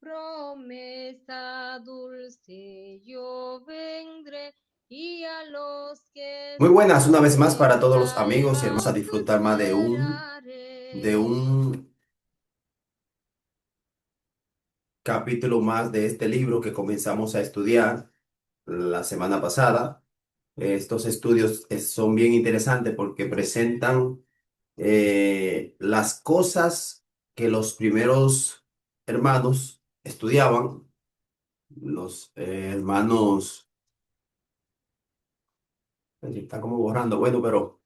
promesa dulce, yo vendré y a los que Muy buenas una vez más para esperan todos los amigos y hermanos a alabanzas disfrutar más de daré. un capítulo más de este libro que comenzamos a estudiar la semana pasada. Estos estudios son bien interesantes porque presentan las cosas que los primeros hermanos estudiaban, los hermanos, está como borrando, bueno, pero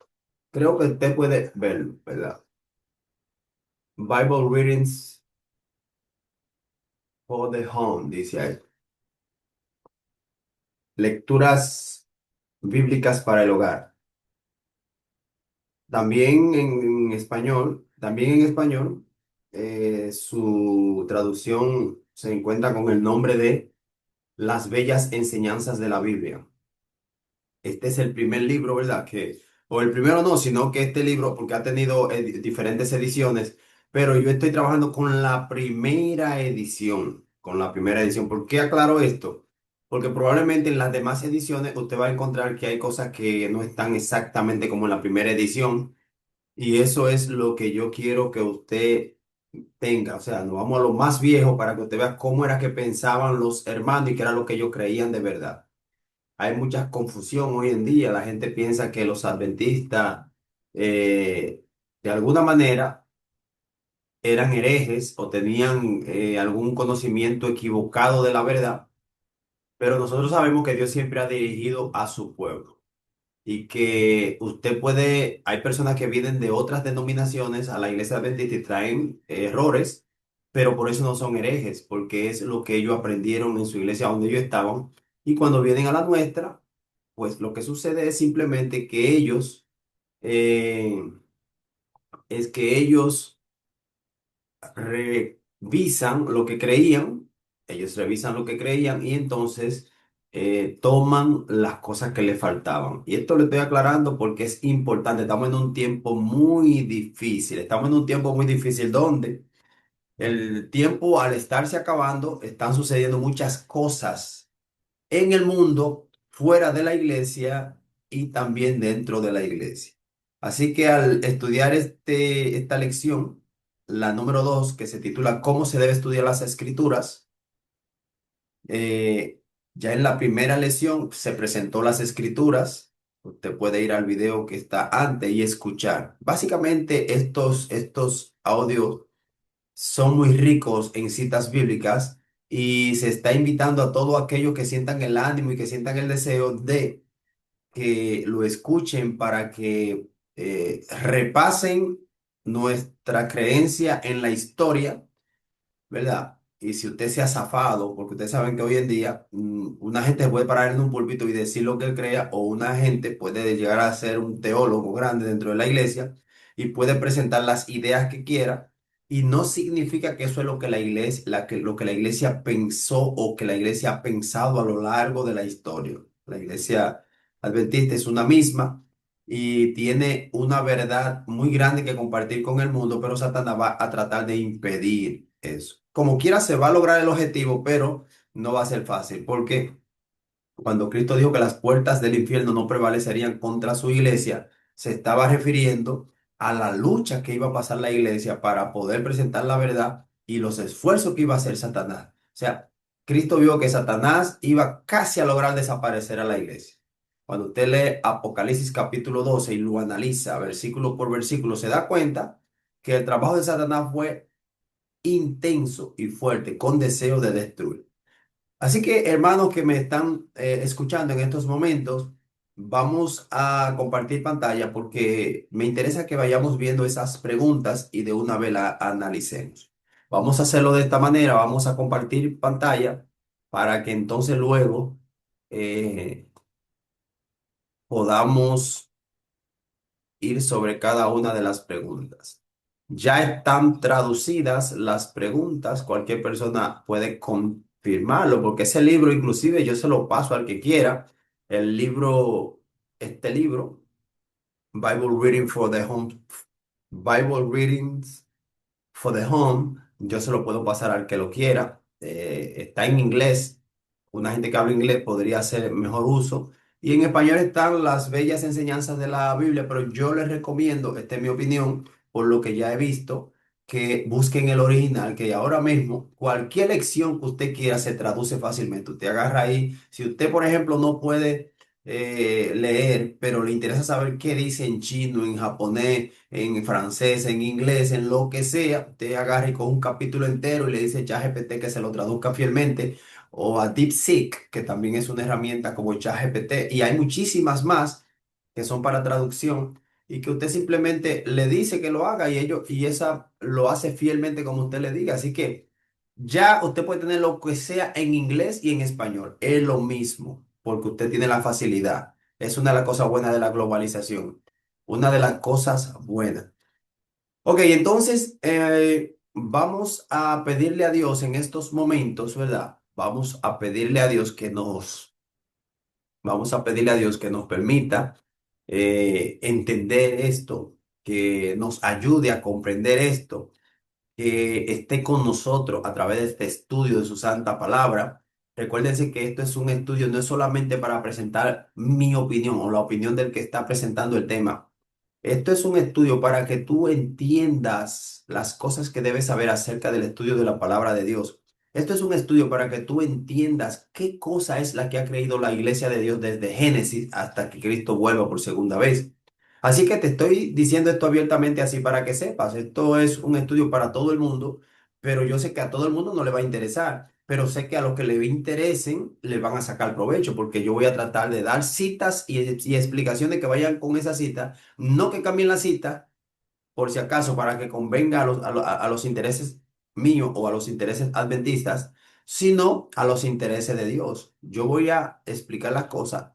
creo que usted puede verlo, ¿verdad? Bible Readings for the Home, dice ahí. Lecturas bíblicas para el hogar. También en español, su traducción se encuentra con el nombre de Las Bellas Enseñanzas de la Biblia. Este es el primer libro, ¿verdad? O el primero no, sino que este libro, porque ha tenido diferentes ediciones, pero yo estoy trabajando con la primera edición, con la primera edición. ¿Por qué aclaro esto? Porque probablemente en las demás ediciones usted va a encontrar que hay cosas que no están exactamente como en la primera edición, y eso es lo que yo quiero que usted tenga. O sea, nos vamos a lo más viejo para que usted vea cómo era que pensaban los hermanos y qué era lo que ellos creían de verdad. Hay mucha confusión hoy en día. La gente piensa que los adventistas, de alguna manera, eran herejes o tenían algún conocimiento equivocado de la verdad, pero nosotros sabemos que Dios siempre ha dirigido a su pueblo y que usted puede, hay personas que vienen de otras denominaciones a la iglesia adventista y traen errores, pero por eso no son herejes, porque es lo que ellos aprendieron en su iglesia donde ellos estaban. Y cuando vienen a la nuestra, pues lo que sucede es simplemente que eh, ellos revisan lo que creían, ellos revisan lo que creían y entonces toman las cosas que le faltaban. Y esto lo estoy aclarando porque es importante. Estamos en un tiempo muy difícil. Estamos en un tiempo muy difícil donde el tiempo, al estarse acabando, están sucediendo muchas cosas en el mundo, fuera de la iglesia y también dentro de la iglesia. Así que al estudiar esta lección, la número 2, que se titula ¿Cómo se debe estudiar las escrituras? eh, ya en la primera lección se presentó las escrituras. Usted puede ir al video que está antes y escuchar. Básicamente estos audios son muy ricos en citas bíblicas y se está invitando a todos aquellos que sientan el ánimo y que sientan el deseo de que lo escuchen para que repasen nuestra creencia en la historia, ¿verdad? Y si usted se ha zafado, porque ustedes saben que hoy en día una gente puede parar en un púlpito y decir lo que él crea, o una gente puede llegar a ser un teólogo grande dentro de la iglesia y puede presentar las ideas que quiera, y no significa que eso es lo que la iglesia, lo que la iglesia pensó o que la iglesia ha pensado a lo largo de la historia. La iglesia adventista es una misma y tiene una verdad muy grande que compartir con el mundo, pero Satanás va a tratar de impedir eso. Como quiera se va a lograr el objetivo, pero no va a ser fácil, porque cuando Cristo dijo que las puertas del infierno no prevalecerían contra su iglesia, se estaba refiriendo a la lucha que iba a pasar la iglesia para poder presentar la verdad y los esfuerzos que iba a hacer Satanás. O sea, Cristo vio que Satanás iba casi a lograr desaparecer a la iglesia. Cuando usted lee Apocalipsis capítulo 12 y lo analiza versículo por versículo, se da cuenta que el trabajo de Satanás fue intenso y fuerte, con deseo de destruir. Así que, hermanos que me están escuchando en estos momentos, vamos a compartir pantalla porque me interesa que vayamos viendo esas preguntas y de una vez la analicemos. Vamos a hacerlo de esta manera, vamos a compartir pantalla para que entonces luego eh, podamos ir sobre cada una de las preguntas. Ya están traducidas las preguntas, cualquier persona puede confirmarlo, porque ese libro inclusive yo se lo paso al que quiera. El libro, este libro, Bible Reading for the Home, Bible Readings for the Home, yo se lo puedo pasar al que lo quiera. está en inglés. Una gente que habla inglés podría hacer mejor uso. Y en español están las bellas enseñanzas de la Biblia, pero yo les recomiendo, esta es mi opinión, por lo que ya he visto, que busquen el original, que ahora mismo cualquier lección que usted quiera se traduce fácilmente. Usted agarra ahí, si usted, por ejemplo, no puede leer, pero le interesa saber qué dice en chino, en japonés, en francés, en inglés, en lo que sea, usted agarra y con un capítulo entero y le dice a ChatGPT que se lo traduzca fielmente, o a DeepSeek, que también es una herramienta como ChatGPT, y hay muchísimas más que son para traducción y que usted simplemente le dice que lo haga y y esa lo hace fielmente como usted le diga. Así que ya usted puede tener lo que sea en inglés y en español. Es lo mismo, porque usted tiene la facilidad. Es una de las cosas buenas de la globalización. Una de las cosas buenas. Ok, entonces vamos a pedirle a Dios en estos momentos, ¿verdad? Vamos a pedirle a Dios que nos permita entender esto, que nos ayude a comprender esto, que esté con nosotros a través de este estudio de su santa palabra. Recuérdense que esto es un estudio, no es solamente para presentar mi opinión o la opinión del que está presentando el tema. Esto es un estudio para que tú entiendas las cosas que debes saber acerca del estudio de la palabra de Dios. Esto es un estudio para que tú entiendas qué cosa es la que ha creído la iglesia de Dios desde Génesis hasta que Cristo vuelva por segunda vez. Así que te estoy diciendo esto abiertamente así para que sepas. Esto es un estudio para todo el mundo, pero yo sé que a todo el mundo no le va a interesar, pero sé que a los que le interesen le van a sacar provecho porque yo voy a tratar de dar citas y explicaciones que vayan con esa cita, no que cambien la cita, por si acaso, para que convenga a los intereses míos o a los intereses adventistas, sino a los intereses de Dios. Yo voy a explicar las cosas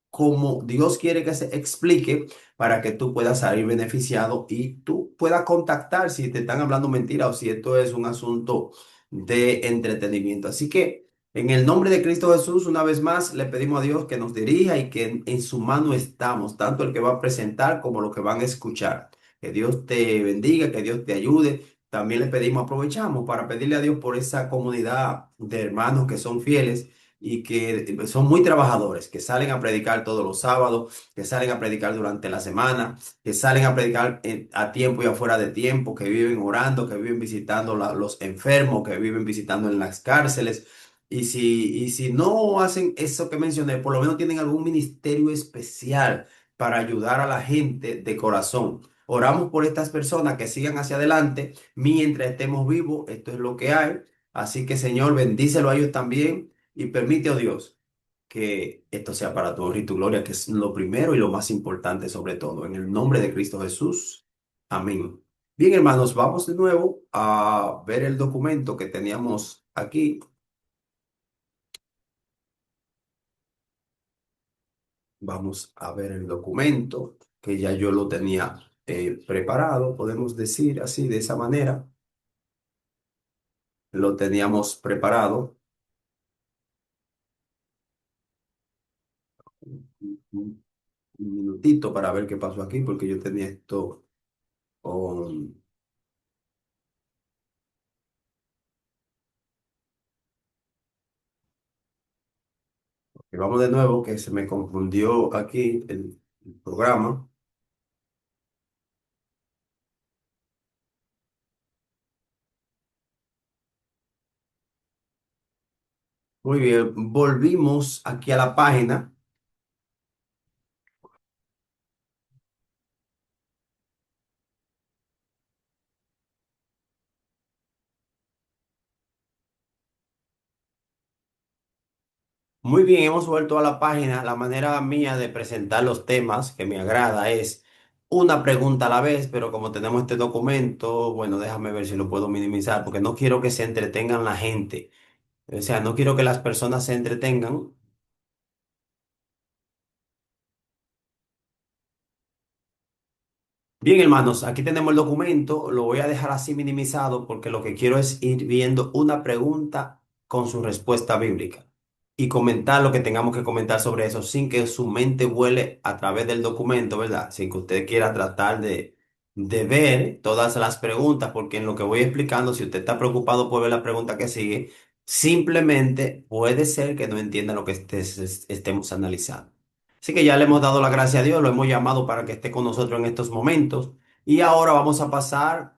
como Dios quiere que se explique para que tú puedas salir beneficiado y tú puedas contactar si te están hablando mentira o si esto es un asunto de entretenimiento. Así que en el nombre de Cristo Jesús, una vez más, le pedimos a Dios que nos dirija y que en su mano estamos, tanto el que va a presentar como los que van a escuchar. Que Dios te bendiga, que Dios te ayude. También le pedimos, aprovechamos para pedirle a Dios por esa comunidad de hermanos que son fieles y que son muy trabajadores, que salen a predicar todos los sábados, que salen a predicar durante la semana, que salen a predicar a tiempo y afuera de tiempo, que viven orando, que viven visitando los enfermos, que viven visitando en las cárceles. Y si no hacen eso que mencioné, por lo menos tienen algún ministerio especial para ayudar a la gente de corazón. Oramos por estas personas que sigan hacia adelante mientras estemos vivos. Esto es lo que hay. Así que, Señor, bendícelo a ellos también y permite, oh Dios, que esto sea para tu honra y tu gloria, que es lo primero y lo más importante sobre todo. En el nombre de Cristo Jesús. Amén. Bien, hermanos, vamos de nuevo a ver el documento que teníamos aquí. Vamos a ver el documento que ya yo lo tenía preparado, podemos decir así, de esa manera. Lo teníamos preparado. Un minutito para ver qué pasó aquí, porque yo tenía esto con... Y vamos de nuevo, que se me confundió aquí el programa. Muy bien, volvimos aquí a la página. Muy bien, hemos vuelto a la página. La manera mía de presentar los temas que me agrada es una pregunta a la vez, pero como tenemos este documento, bueno, déjame ver si lo puedo minimizar, porque no quiero que se entretengan la gente. O sea, no quiero que las personas se entretengan. Bien, hermanos, aquí tenemos el documento. Lo voy a dejar así minimizado porque lo que quiero es ir viendo una pregunta con su respuesta bíblica y comentar lo que tengamos que comentar sobre eso sin que su mente vuele a través del documento, ¿verdad? Sin que usted quiera tratar de ver todas las preguntas, porque en lo que voy explicando, si usted está preocupado por ver la pregunta que sigue, Simplemente puede ser que no entiendan lo que estemos analizando. Así que ya le hemos dado la gracia a Dios, lo hemos llamado para que esté con nosotros en estos momentos. Y ahora vamos a pasar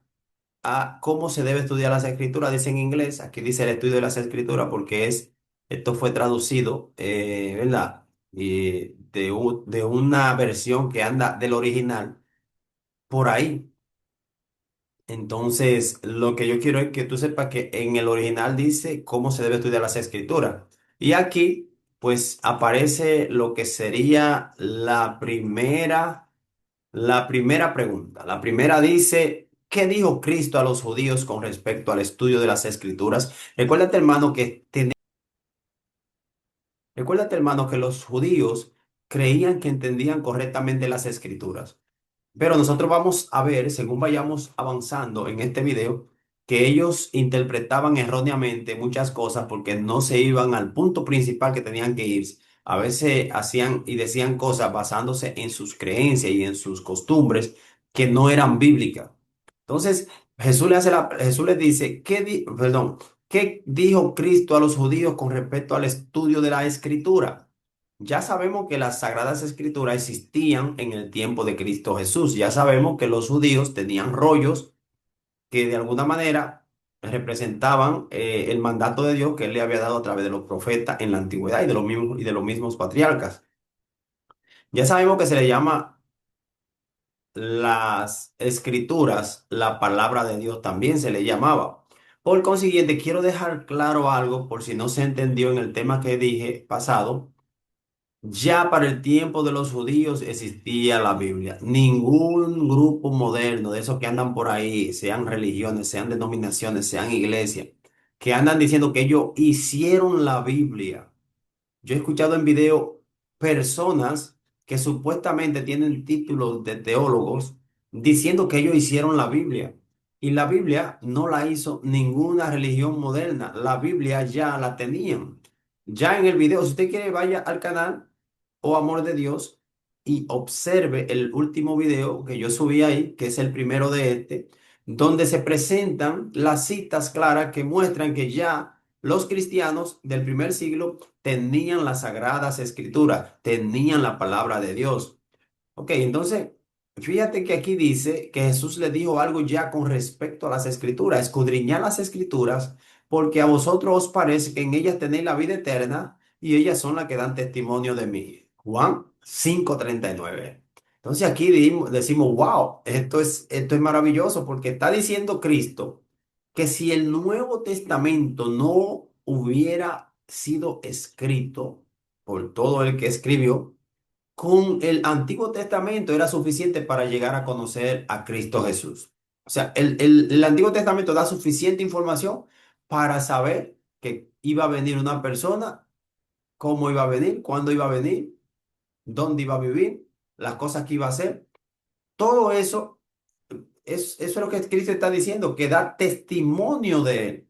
a cómo se debe estudiar las escrituras. Dice en inglés, aquí dice el estudio de las escrituras porque esto fue traducido, ¿verdad? Y de una versión que anda del original por ahí. Entonces, lo que yo quiero es que tú sepas que en el original dice cómo se debe estudiar las escrituras. Y aquí, pues, aparece lo que sería la primera pregunta. La primera dice, ¿qué dijo Cristo a los judíos con respecto al estudio de las escrituras? Recuérdate, hermano, que los judíos creían que entendían correctamente las escrituras. Pero nosotros vamos a ver, según vayamos avanzando en este video, que ellos interpretaban erróneamente muchas cosas porque no se iban al punto principal que tenían que ir. A veces hacían y decían cosas basándose en sus creencias y en sus costumbres que no eran bíblicas. Entonces, Jesús les dice, ¿qué dijo Cristo a los judíos con respecto al estudio de la escritura? Ya sabemos que las sagradas escrituras existían en el tiempo de Cristo Jesús. Ya sabemos que los judíos tenían rollos que de alguna manera representaban el mandato de Dios que él le había dado a través de los profetas en la antigüedad y de los mismos patriarcas. Ya sabemos que se le llama las escrituras, la palabra de Dios también se le llamaba. Por consiguiente, quiero dejar claro algo por si no se entendió en el tema que dije pasado. Ya para el tiempo de los judíos existía la Biblia. Ningún grupo moderno de esos que andan por ahí, sean religiones, sean denominaciones, sean iglesias, que andan diciendo que ellos hicieron la Biblia. Yo he escuchado en video personas que supuestamente tienen títulos de teólogos diciendo que ellos hicieron la Biblia. Y la Biblia no la hizo ninguna religión moderna. La Biblia ya la tenían. Ya en el video, si usted quiere, vaya al canal o Amor de Dios y observe el último video que yo subí ahí, que es el primero de este, donde se presentan las citas claras que muestran que ya los cristianos del primer siglo tenían las sagradas escrituras, tenían la palabra de Dios. Ok, entonces, fíjate que aquí dice que Jesús le dijo algo ya con respecto a las escrituras, escudriñad las escrituras, porque a vosotros os parece que en ellas tenéis la vida eterna y ellas son las que dan testimonio de mí. Juan 5:39. Entonces aquí decimos, wow, esto es maravilloso porque está diciendo Cristo que si el Nuevo Testamento no hubiera sido escrito por todo el que escribió, con el Antiguo Testamento era suficiente para llegar a conocer a Cristo Jesús. O sea, el Antiguo Testamento da suficiente información para saber que iba a venir una persona, cómo iba a venir, cuándo iba a venir, dónde iba a vivir, las cosas que iba a hacer. Todo eso eso es lo que Cristo está diciendo, que da testimonio de él.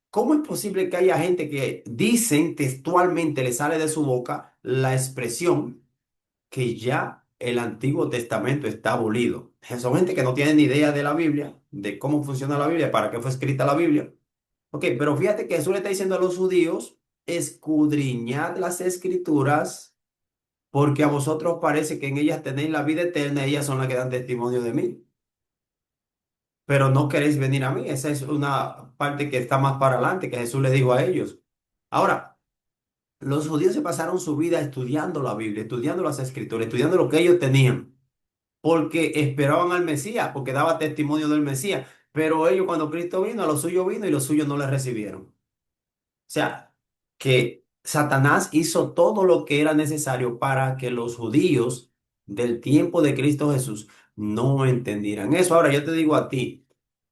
¿Cómo es posible que haya gente que dicen textualmente, le sale de su boca la expresión que ya el Antiguo Testamento está abolido? Son gente que no tiene ni idea de la Biblia, de cómo funciona la Biblia, para qué fue escrita la Biblia. Ok, pero fíjate que Jesús le está diciendo a los judíos, escudriñad las escrituras, porque a vosotros parece que en ellas tenéis la vida eterna, y ellas son las que dan testimonio de mí, pero no queréis venir a mí. Esa es una parte que está más para adelante, que Jesús le dijo a ellos. Ahora, los judíos se pasaron su vida estudiando la Biblia, estudiando las escrituras, estudiando lo que ellos tenían, porque esperaban al Mesías, porque daba testimonio del Mesías. Pero ellos, cuando Cristo vino, a los suyos vino y los suyos no le recibieron. O sea, que Satanás hizo todo lo que era necesario para que los judíos del tiempo de Cristo Jesús no entendieran eso. Ahora yo te digo a ti,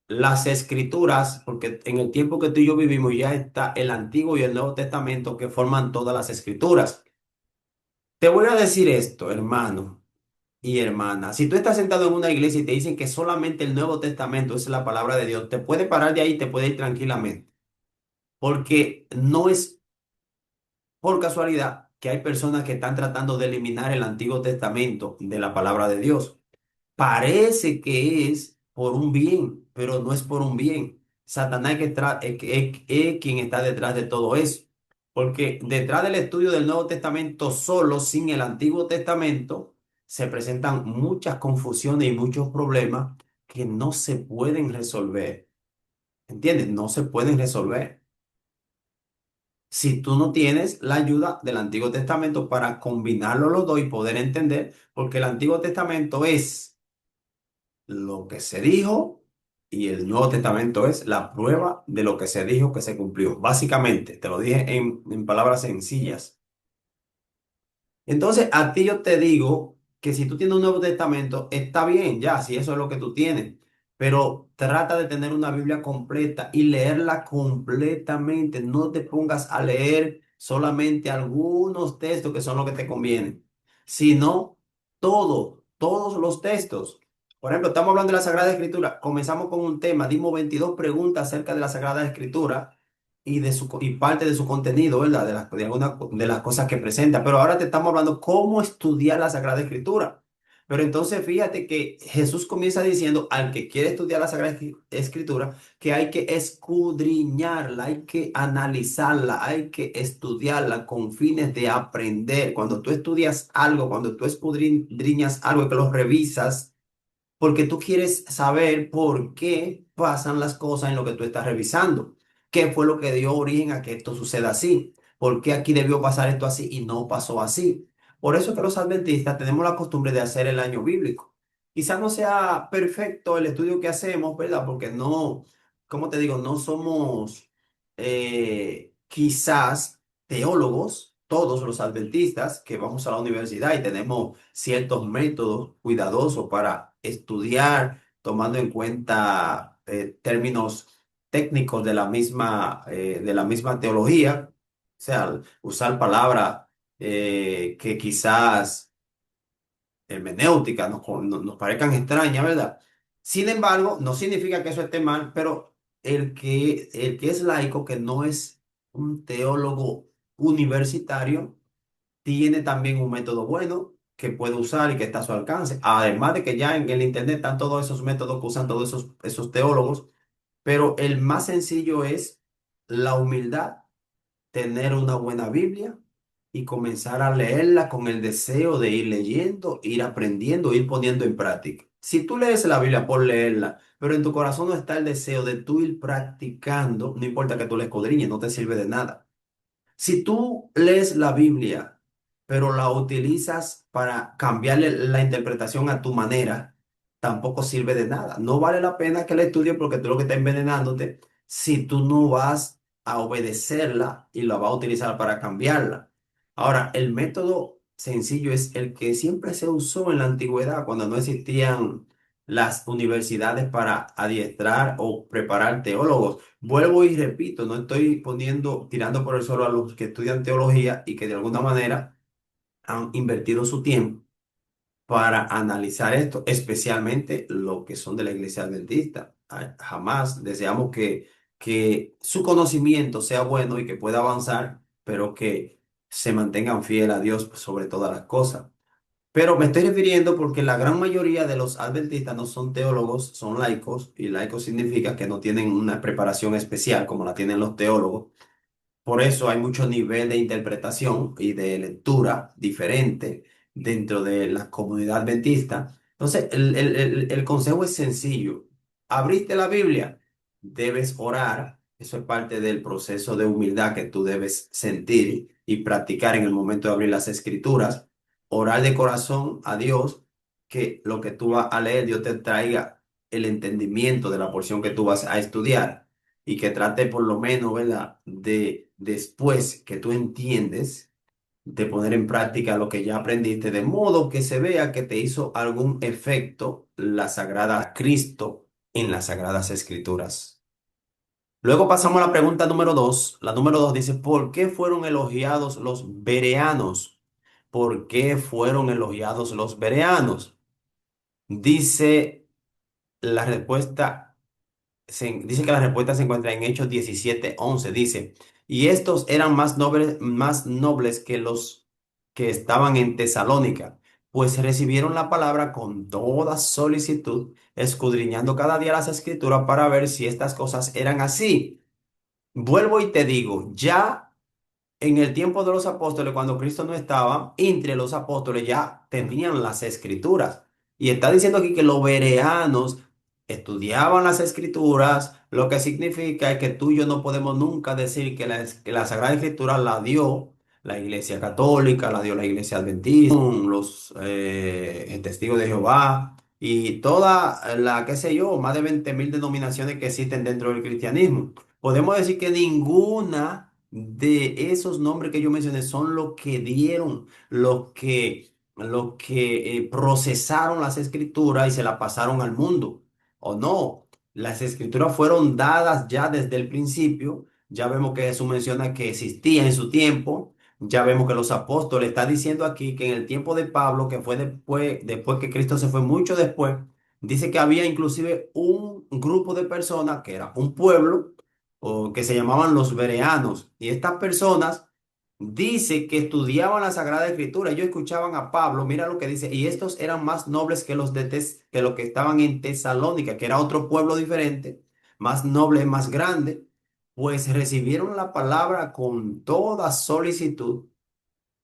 las escrituras, porque en el tiempo que tú y yo vivimos ya está el Antiguo y el Nuevo Testamento que forman todas las escrituras. Te voy a decir esto, hermano y hermana. Si tú estás sentado en una iglesia y te dicen que solamente el Nuevo Testamento es la palabra de Dios, te puede parar de ahí y te puede ir tranquilamente, porque no es por casualidad que hay personas que están tratando de eliminar el Antiguo Testamento de la palabra de Dios. Parece que es por un bien, pero no es por un bien. Satanás es quien está detrás de todo eso. Porque detrás del estudio del Nuevo Testamento solo, sin el Antiguo Testamento, se presentan muchas confusiones y muchos problemas que no se pueden resolver. ¿Entiendes? No se pueden resolver si tú no tienes la ayuda del Antiguo Testamento para combinarlo los dos y poder entender, porque el Antiguo Testamento es lo que se dijo y el Nuevo Testamento es la prueba de lo que se dijo que se cumplió. Básicamente, te lo dije en palabras sencillas. Entonces, a ti yo te digo que si tú tienes un Nuevo Testamento, está bien, ya, si eso es lo que tú tienes, pero trata de tener una Biblia completa y leerla completamente. No te pongas a leer solamente algunos textos que son los que te convienen, sino todos los textos. Por ejemplo, estamos hablando de la Sagrada Escritura. Comenzamos con un tema, dimos 22 preguntas acerca de la Sagrada Escritura y parte de su contenido, ¿verdad? De alguna de las cosas que presenta. Pero ahora te estamos hablando cómo estudiar la Sagrada Escritura. Pero entonces fíjate que Jesús comienza diciendo al que quiere estudiar la Sagrada Escritura que hay que escudriñarla, hay que analizarla, hay que estudiarla con fines de aprender. Cuando tú estudias algo, cuando tú escudriñas algo, que lo revisas, porque tú quieres saber por qué pasan las cosas en lo que tú estás revisando. ¿Qué fue lo que dio origen a que esto suceda así? ¿Por qué aquí debió pasar esto así y no pasó así? Por eso es que los adventistas tenemos la costumbre de hacer el año bíblico. Quizás no sea perfecto el estudio que hacemos, ¿verdad? Porque no, como te digo, no somos quizás teólogos, todos los adventistas que vamos a la universidad y tenemos ciertos métodos cuidadosos para estudiar, tomando en cuenta términos técnicos de la misma teología, o sea, usar palabras que quizás hermenéuticas nos parezcan extrañas, ¿verdad? Sin embargo, no significa que eso esté mal, pero el que es laico, que no es un teólogo universitario, tiene también un método bueno que puede usar y que está a su alcance. Además de que ya en el Internet están todos esos métodos que usan todos esos teólogos, pero el más sencillo es la humildad, tener una buena Biblia y comenzar a leerla con el deseo de ir leyendo, ir aprendiendo, ir poniendo en práctica. Si tú lees la Biblia por leerla, pero en tu corazón no está el deseo de tú ir practicando, no importa que tú la escudriñes, no te sirve de nada. Si tú lees la Biblia, pero la utilizas para cambiarle la interpretación a tu manera, tampoco sirve de nada. No vale la pena que la estudies porque tú lo que estás envenenándote si tú no vas a obedecerla y la vas a utilizar para cambiarla. Ahora, el método sencillo es el que siempre se usó en la antigüedad cuando no existían las universidades para adiestrar o preparar teólogos. Vuelvo y repito, no estoy tirando por el suelo a los que estudian teología y que de alguna manera han invertido su tiempo para analizar esto, especialmente lo que son de la iglesia adventista. Jamás deseamos que su conocimiento sea bueno y que pueda avanzar, pero que se mantengan fieles a Dios sobre todas las cosas. Pero me estoy refiriendo porque la gran mayoría de los adventistas no son teólogos, son laicos, y laicos significa que no tienen una preparación especial como la tienen los teólogos. Por eso hay mucho nivel de interpretación y de lectura diferente dentro de la comunidad adventista. Entonces, el consejo es sencillo. Abriste la Biblia, debes orar. Eso es parte del proceso de humildad que tú debes sentir y practicar en el momento de abrir las escrituras. Orar de corazón a Dios, que lo que tú vas a leer, Dios te traiga el entendimiento de la porción que tú vas a estudiar y que trate por lo menos, ¿verdad? De después que tú entiendes, de poner en práctica lo que ya aprendiste, de modo que se vea que te hizo algún efecto la Sagrada Cristo en las Sagradas Escrituras. Luego pasamos a la pregunta número 2. La número 2 dice, ¿por qué fueron elogiados los bereanos? ¿Por qué fueron elogiados los bereanos? Dice la respuesta dice que la respuesta se encuentra en Hechos 17:11. Dice, y estos eran más nobles que los que estaban en Tesalónica, pues recibieron la palabra con toda solicitud, escudriñando cada día las escrituras para ver si estas cosas eran así. Vuelvo y te digo, ya en el tiempo de los apóstoles, cuando Cristo no estaba, entre los apóstoles ya tenían las escrituras. Y está diciendo aquí que los bereanos estudiaban las escrituras, lo que significa que tú y yo no podemos nunca decir que la Sagrada Escritura la dio la Iglesia Católica, la dio la Iglesia Adventista, los testigos de Jehová y toda la, qué sé yo, más de 20.000 denominaciones que existen dentro del cristianismo. Podemos decir que ninguna de esos nombres que yo mencioné son los que dieron, los que procesaron las escrituras y se las pasaron al mundo. ¿O no? Las escrituras fueron dadas ya desde el principio. Ya vemos que Jesús menciona que existía en su tiempo. Ya vemos que los apóstoles está diciendo aquí que en el tiempo de Pablo, que fue después que Cristo se fue mucho después, dice que había inclusive un grupo de personas que era un pueblo o que se llamaban los bereanos. Y estas personas dice que estudiaban la Sagrada Escritura. Ellos escuchaban a Pablo, mira lo que dice, y estos eran más nobles que que los que estaban en Tesalónica, que era otro pueblo diferente, más noble, más grande, pues recibieron la palabra con toda solicitud,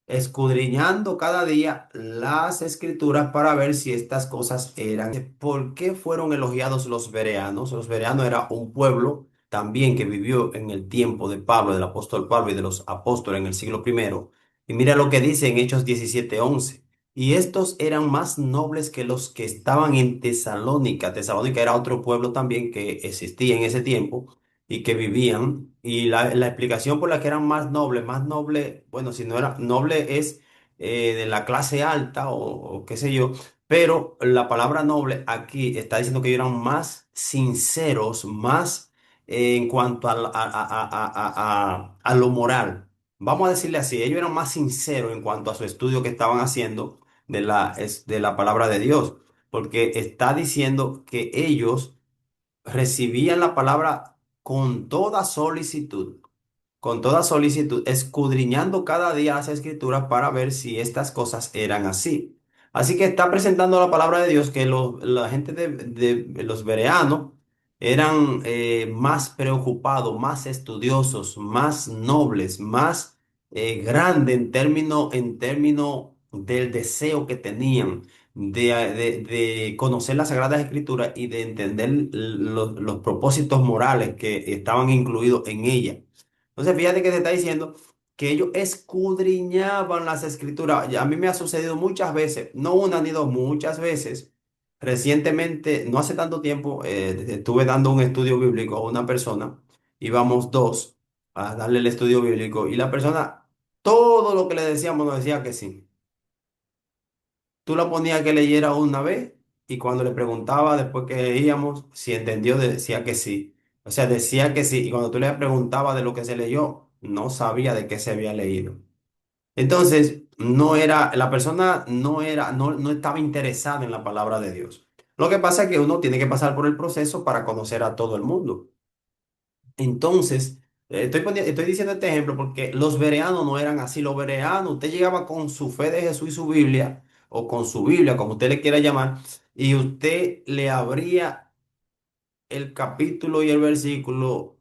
escudriñando cada día las escrituras para ver si estas cosas eran. ¿Por qué fueron elogiados los bereanos? Los bereanos era un pueblo también que vivió en el tiempo de Pablo, del apóstol Pablo y de los apóstoles en el siglo primero. Y mira lo que dice en Hechos 17:11. Y estos eran más nobles que los que estaban en Tesalónica. Tesalónica era otro pueblo también que existía en ese tiempo y que vivían. Y la explicación por la que eran más noble, bueno, si no era noble es de la clase alta o qué sé yo, pero la palabra noble aquí está diciendo que ellos eran más sinceros, más en cuanto a lo moral. Vamos a decirle así, ellos eran más sinceros en cuanto a su estudio que estaban haciendo de la palabra de Dios, porque está diciendo que ellos recibían la palabra con toda solicitud, escudriñando cada día las escrituras para ver si estas cosas eran así. Así que está presentando la palabra de Dios que la gente de los bereanos eran más preocupados, más estudiosos, más nobles, más grandes en términos del deseo que tenían de conocer las Sagradas Escrituras y de entender los propósitos morales que estaban incluidos en ella. Entonces, fíjate que te está diciendo que ellos escudriñaban las escrituras. Y a mí me ha sucedido muchas veces, no una ni dos, muchas veces. Recientemente, no hace tanto tiempo, estuve dando un estudio bíblico a una persona. Íbamos dos a darle el estudio bíblico y la persona, todo lo que le decíamos, nos decía que sí. Tú la ponías que leyera una vez y cuando le preguntaba después que leíamos si entendió, decía que sí. O sea, decía que sí. Y cuando tú le preguntabas de lo que se leyó, no sabía de qué se había leído. Entonces, no era, la persona no estaba interesada en la palabra de Dios. Lo que pasa es que uno tiene que pasar por el proceso para conocer a todo el mundo. Entonces, estoy diciendo este ejemplo porque los bereanos no eran así. Los bereanos, usted llegaba con su fe de Jesús y su Biblia, o con su Biblia, como usted le quiera llamar, y usted le abría el capítulo y el versículo.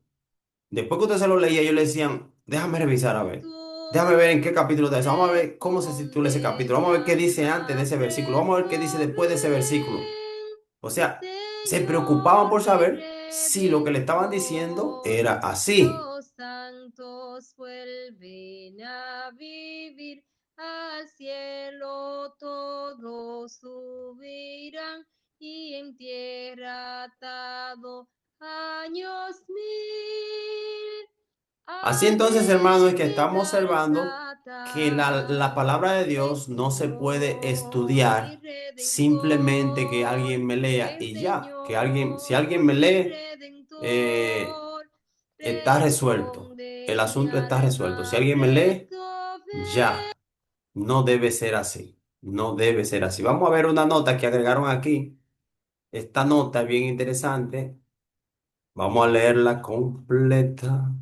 Después que usted se lo leía, ellos le decían, déjame revisar a ver. Déjame ver en qué capítulo está eso. Vamos a ver cómo se titula ese capítulo. Vamos a ver qué dice antes de ese versículo. Vamos a ver qué dice después de ese versículo. O sea, se preocupaban por Señor y saber si lo que le estaban diciendo Redentor, era así. los santos vuelven a vivir al cielo, todos subirán y en tierra atado años mil. Así Al entonces, hermanos, es que estamos observando que la palabra de exaltado Dios no se puede Señor y estudiar simplemente que Redentor, alguien me lea ven y ya, que alguien, si alguien Señor me y lee, eh, Redentor, está resuelto. El responde mi asunto está resuelto. Si alma alguien me lee, presto ven. ya, no debe ser así. No debe ser así. Vamos a ver una nota que agregaron aquí. Esta nota es bien interesante. Vamos a leerla completa.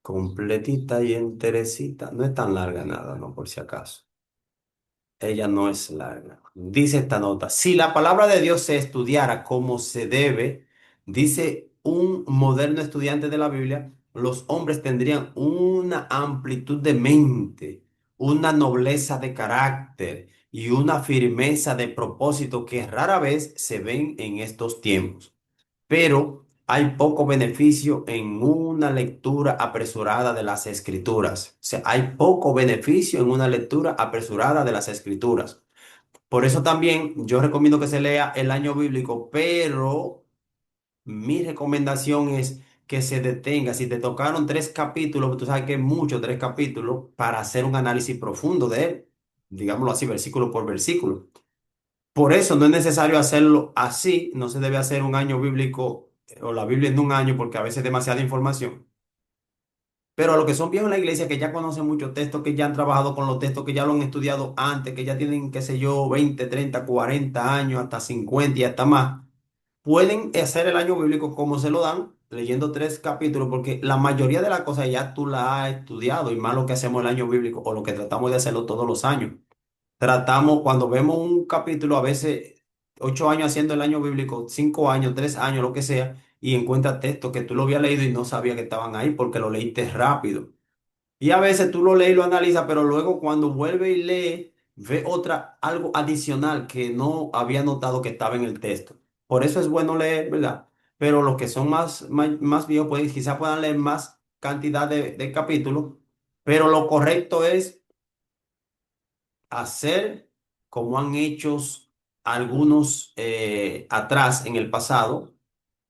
Completita y enterecita. No es tan larga nada, ¿no? Por si acaso. ella no es larga. Dice esta nota, si la palabra de Dios se estudiara como se debe, dice un moderno estudiante de la Biblia, los hombres tendrían una amplitud de mente, una nobleza de carácter y una firmeza de propósito que rara vez se ven en estos tiempos. Pero hay poco beneficio en una lectura apresurada de las escrituras. O sea, hay poco beneficio en una lectura apresurada de las escrituras. Por eso también yo recomiendo que se lea el año bíblico, pero mi recomendación es que se detenga. Si te tocaron 3 capítulos, tú sabes que es mucho 3 capítulos para hacer un análisis profundo de él, digámoslo así, versículo por versículo. Por eso no es necesario hacerlo así, no se debe hacer un año bíblico o la Biblia en un año porque a veces es demasiada información. Pero a los que son viejos en la iglesia, que ya conocen muchos textos, que ya han trabajado con los textos, que ya lo han estudiado antes, que ya tienen, qué sé yo, 20, 30, 40 años, hasta 50 y hasta más, pueden hacer el año bíblico como se lo dan, leyendo 3 capítulos, porque la mayoría de las cosas ya tú las has estudiado y más lo que hacemos el año bíblico o lo que tratamos de hacerlo todos los años. Tratamos, cuando vemos un capítulo, a veces 8 años haciendo el año bíblico, 5 años, 3 años, lo que sea, y encuentras textos que tú lo habías leído y no sabías que estaban ahí porque lo leíste rápido. Y a veces tú lo lees y lo analizas, pero luego cuando vuelve y lee, ve algo adicional que no había notado que estaba en el texto. Por eso es bueno leer, ¿verdad? Pero los que son más viejos, pues quizás puedan leer más cantidad de capítulos, pero lo correcto es hacer como han hecho algunos atrás en el pasado,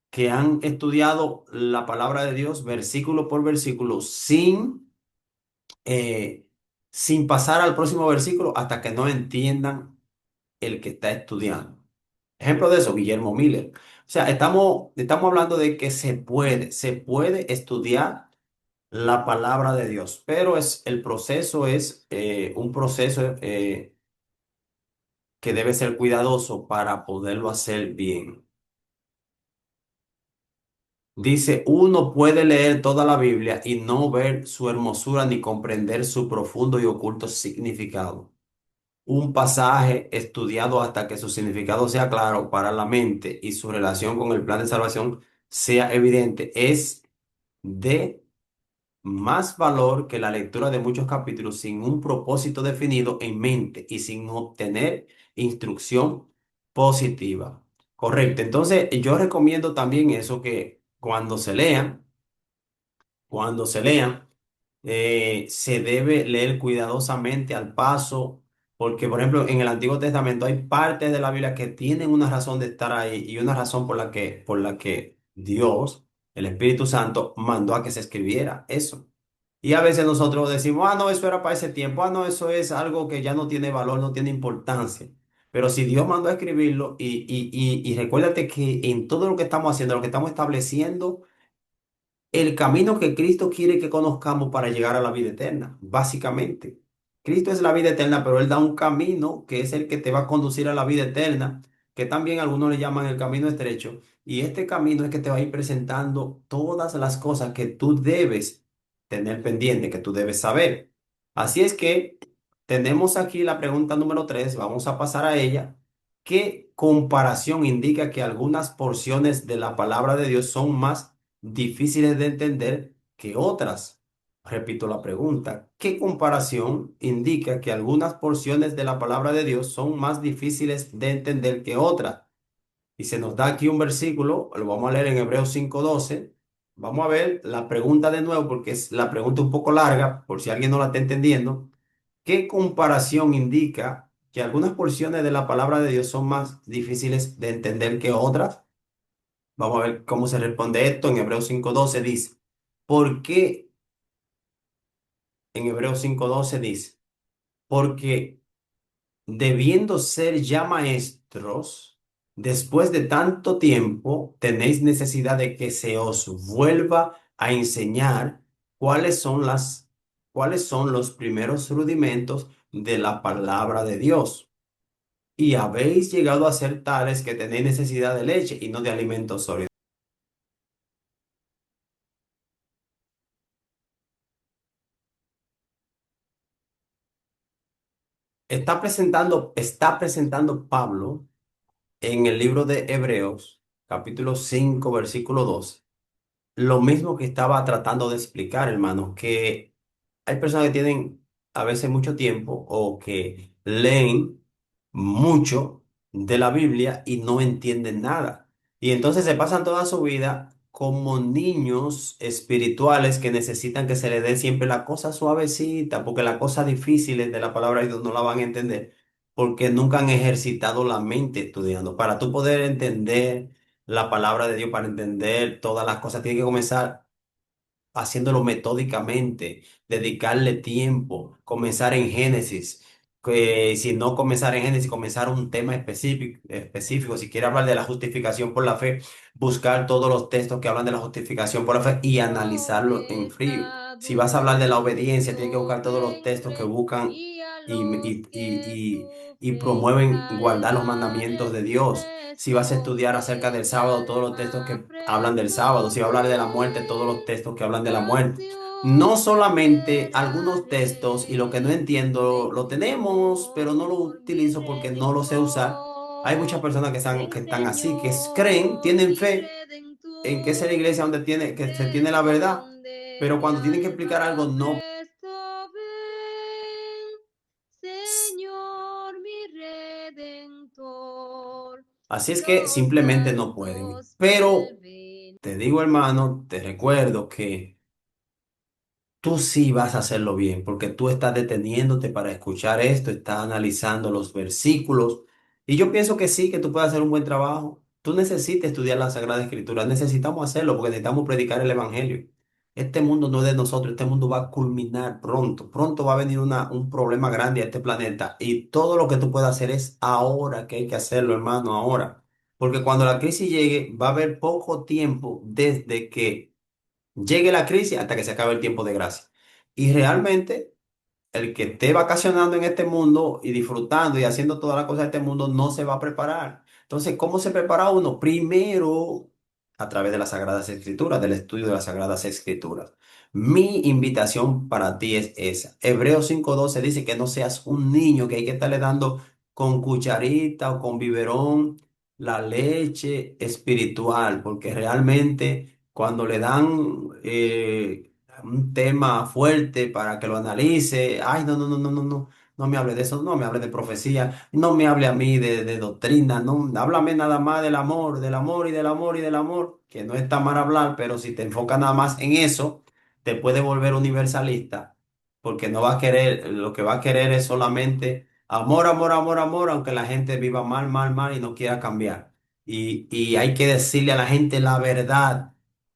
que han estudiado la palabra de Dios versículo por versículo eh, sin pasar al próximo versículo hasta que no entiendan el que está estudiando. Ejemplo de eso, Guillermo Miller. O sea, estamos hablando de que se puede estudiar la palabra de Dios, pero el proceso es un proceso que debe ser cuidadoso para poderlo hacer bien. Dice, uno puede leer toda la Biblia y no ver su hermosura ni comprender su profundo y oculto significado. Un pasaje estudiado hasta que su significado sea claro para la mente y su relación con el plan de salvación sea evidente es de más valor que la lectura de muchos capítulos sin un propósito definido en mente y sin obtener instrucción positiva. Correcto. Entonces, yo recomiendo también eso que cuando se lean, se debe leer cuidadosamente al paso, porque, por ejemplo, en el Antiguo Testamento hay partes de la Biblia que tienen una razón de estar ahí y una razón por la que Dios, el Espíritu Santo, mandó a que se escribiera eso. Y a veces nosotros decimos, ah, no, eso era para ese tiempo, ah, no, eso es algo que ya no tiene valor, no tiene importancia. Pero si Dios mandó a escribirlo, y recuérdate que en todo lo que estamos haciendo, lo que estamos estableciendo, el camino que Cristo quiere que conozcamos para llegar a la vida eterna, básicamente. Cristo es la vida eterna, pero Él da un camino que es el que te va a conducir a la vida eterna, que también algunos le llaman el camino estrecho. Y este camino es que te va a ir presentando todas las cosas que tú debes tener pendiente, que tú debes saber. Así es que tenemos aquí la pregunta número 3, vamos a pasar a ella. ¿Qué comparación indica que algunas porciones de la palabra de Dios son más difíciles de entender que otras? Repito la pregunta. ¿Qué comparación indica que algunas porciones de la palabra de Dios son más difíciles de entender que otras? Y se nos da aquí un versículo, lo vamos a leer en Hebreos 5:12. Vamos a ver la pregunta de nuevo porque es la pregunta un poco larga, por si alguien no la está entendiendo. ¿Qué comparación indica que algunas porciones de la palabra de Dios son más difíciles de entender que otras? Vamos a ver cómo se responde esto. En Hebreos 5:12 dice, ¿por qué? En Hebreos 5:12 dice, porque debiendo ser ya maestros, después de tanto tiempo, tenéis necesidad de que se os vuelva a enseñar cuáles son cuáles son los primeros rudimentos de la palabra de Dios. Y habéis llegado a ser tales que tenéis necesidad de leche y no de alimentos sólidos. está presentando Pablo en el libro de Hebreos, capítulo 5 versículo 12 lo mismo que estaba tratando de explicar, hermano, que hay personas que tienen a veces mucho tiempo o que leen mucho de la Biblia y no entienden nada. Y entonces se pasan toda su vida como niños espirituales que necesitan que se les dé siempre la cosa suavecita, porque las cosas difíciles de la palabra de Dios no la van a entender, porque nunca han ejercitado la mente estudiando. Para tú poder entender la palabra de Dios, para entender todas las cosas, tienes que comenzar haciéndolo metódicamente, dedicarle tiempo, comenzar en Génesis. Que si no comenzar en Génesis, comenzar un tema específico. Si quiere hablar de la justificación por la fe, buscar todos los textos que hablan de la justificación por la fe y Yo analizarlo en frío. Si vas a hablar de la obediencia, tienes que buscar todos los textos que obediente buscan y a y, los y, que y, y promueven guardar los sufritaré, mandamientos de Dios. Si vas a estudiar acerca escoge del mi sábado, todos los textos alma que hablan del sábado. Si va a hablar de la muerte, todos los preguntaré, textos que hablan de la muerte. No canción que solamente algunos textos y lo que no esperaré, entiendo lo tenemos, pero no lo Señor mi utilizo porque no lo sé usar. Hay muchas Redentor. personas Ven, que están así, creen, Señor, tienen mi fe en que esa es la redentor, iglesia donde que se tiene la verdad, responde pero mi cuando tienen que explicar algo alma no. presto, ven, Señor, mi redentor. Así es que Los simplemente no pueden. santos Pero vuelven. te digo, hermano, te recuerdo que tú sí vas a hacerlo bien, porque tú estás deteniéndote para escuchar esto, estás analizando los versículos, y yo pienso que sí, que tú puedes hacer un buen trabajo. Tú necesitas estudiar la Sagrada Escritura, necesitamos hacerlo porque necesitamos predicar el Evangelio. Este mundo no es de nosotros, este mundo va a culminar pronto, pronto va a venir un problema grande a este planeta, y todo lo que tú puedes hacer es ahora que hay que hacerlo, hermano, ahora. Porque cuando la crisis llegue, va a haber poco tiempo desde que llegue la crisis hasta que se acabe el tiempo de gracia. Y realmente el que esté vacacionando en este mundo y disfrutando y haciendo todas las cosas de este mundo no se va a preparar. Entonces, ¿cómo se prepara uno? Primero, a través de las Sagradas Escrituras, del estudio de las Sagradas Escrituras. Mi invitación para ti es esa. Hebreos 5:12 dice que no seas un niño, que hay que estarle dando con cucharita o con biberón la leche espiritual, porque realmente cuando le dan un tema fuerte para que lo analice. Ay, no, no, no, no, no, no, no me hable de eso, no me hable de profecía, no me hable a mí de doctrina, no, háblame nada más del amor, del amor y del amor y del amor, que no está mal hablar, pero si te enfocas nada más en eso, te puede volver universalista, porque no va a querer, lo que va a querer es solamente amor, amor, amor, amor, aunque la gente viva mal, mal, mal y no quiera cambiar. Y hay que decirle a la gente la verdad.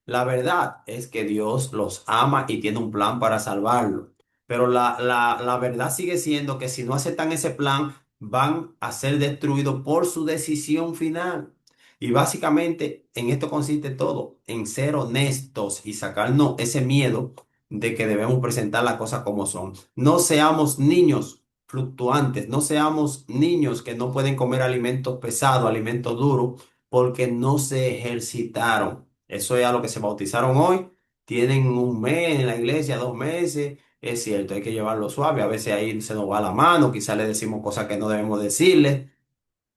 La verdad es que Dios los ama y tiene un plan para salvarlos. Pero la verdad sigue siendo que si no aceptan ese plan, van a ser destruidos por su decisión final. Y básicamente en esto consiste todo, en ser honestos y sacarnos ese miedo de que debemos presentar las cosas como son. No seamos niños fluctuantes, no seamos niños que no pueden comer alimentos pesados, alimentos duros, porque no se ejercitaron. Eso es a lo que se bautizaron hoy. Tienen un mes en la iglesia, 2 meses. Es cierto, hay que llevarlo suave. A veces ahí se nos va la mano, quizás le decimos cosas que no debemos decirle.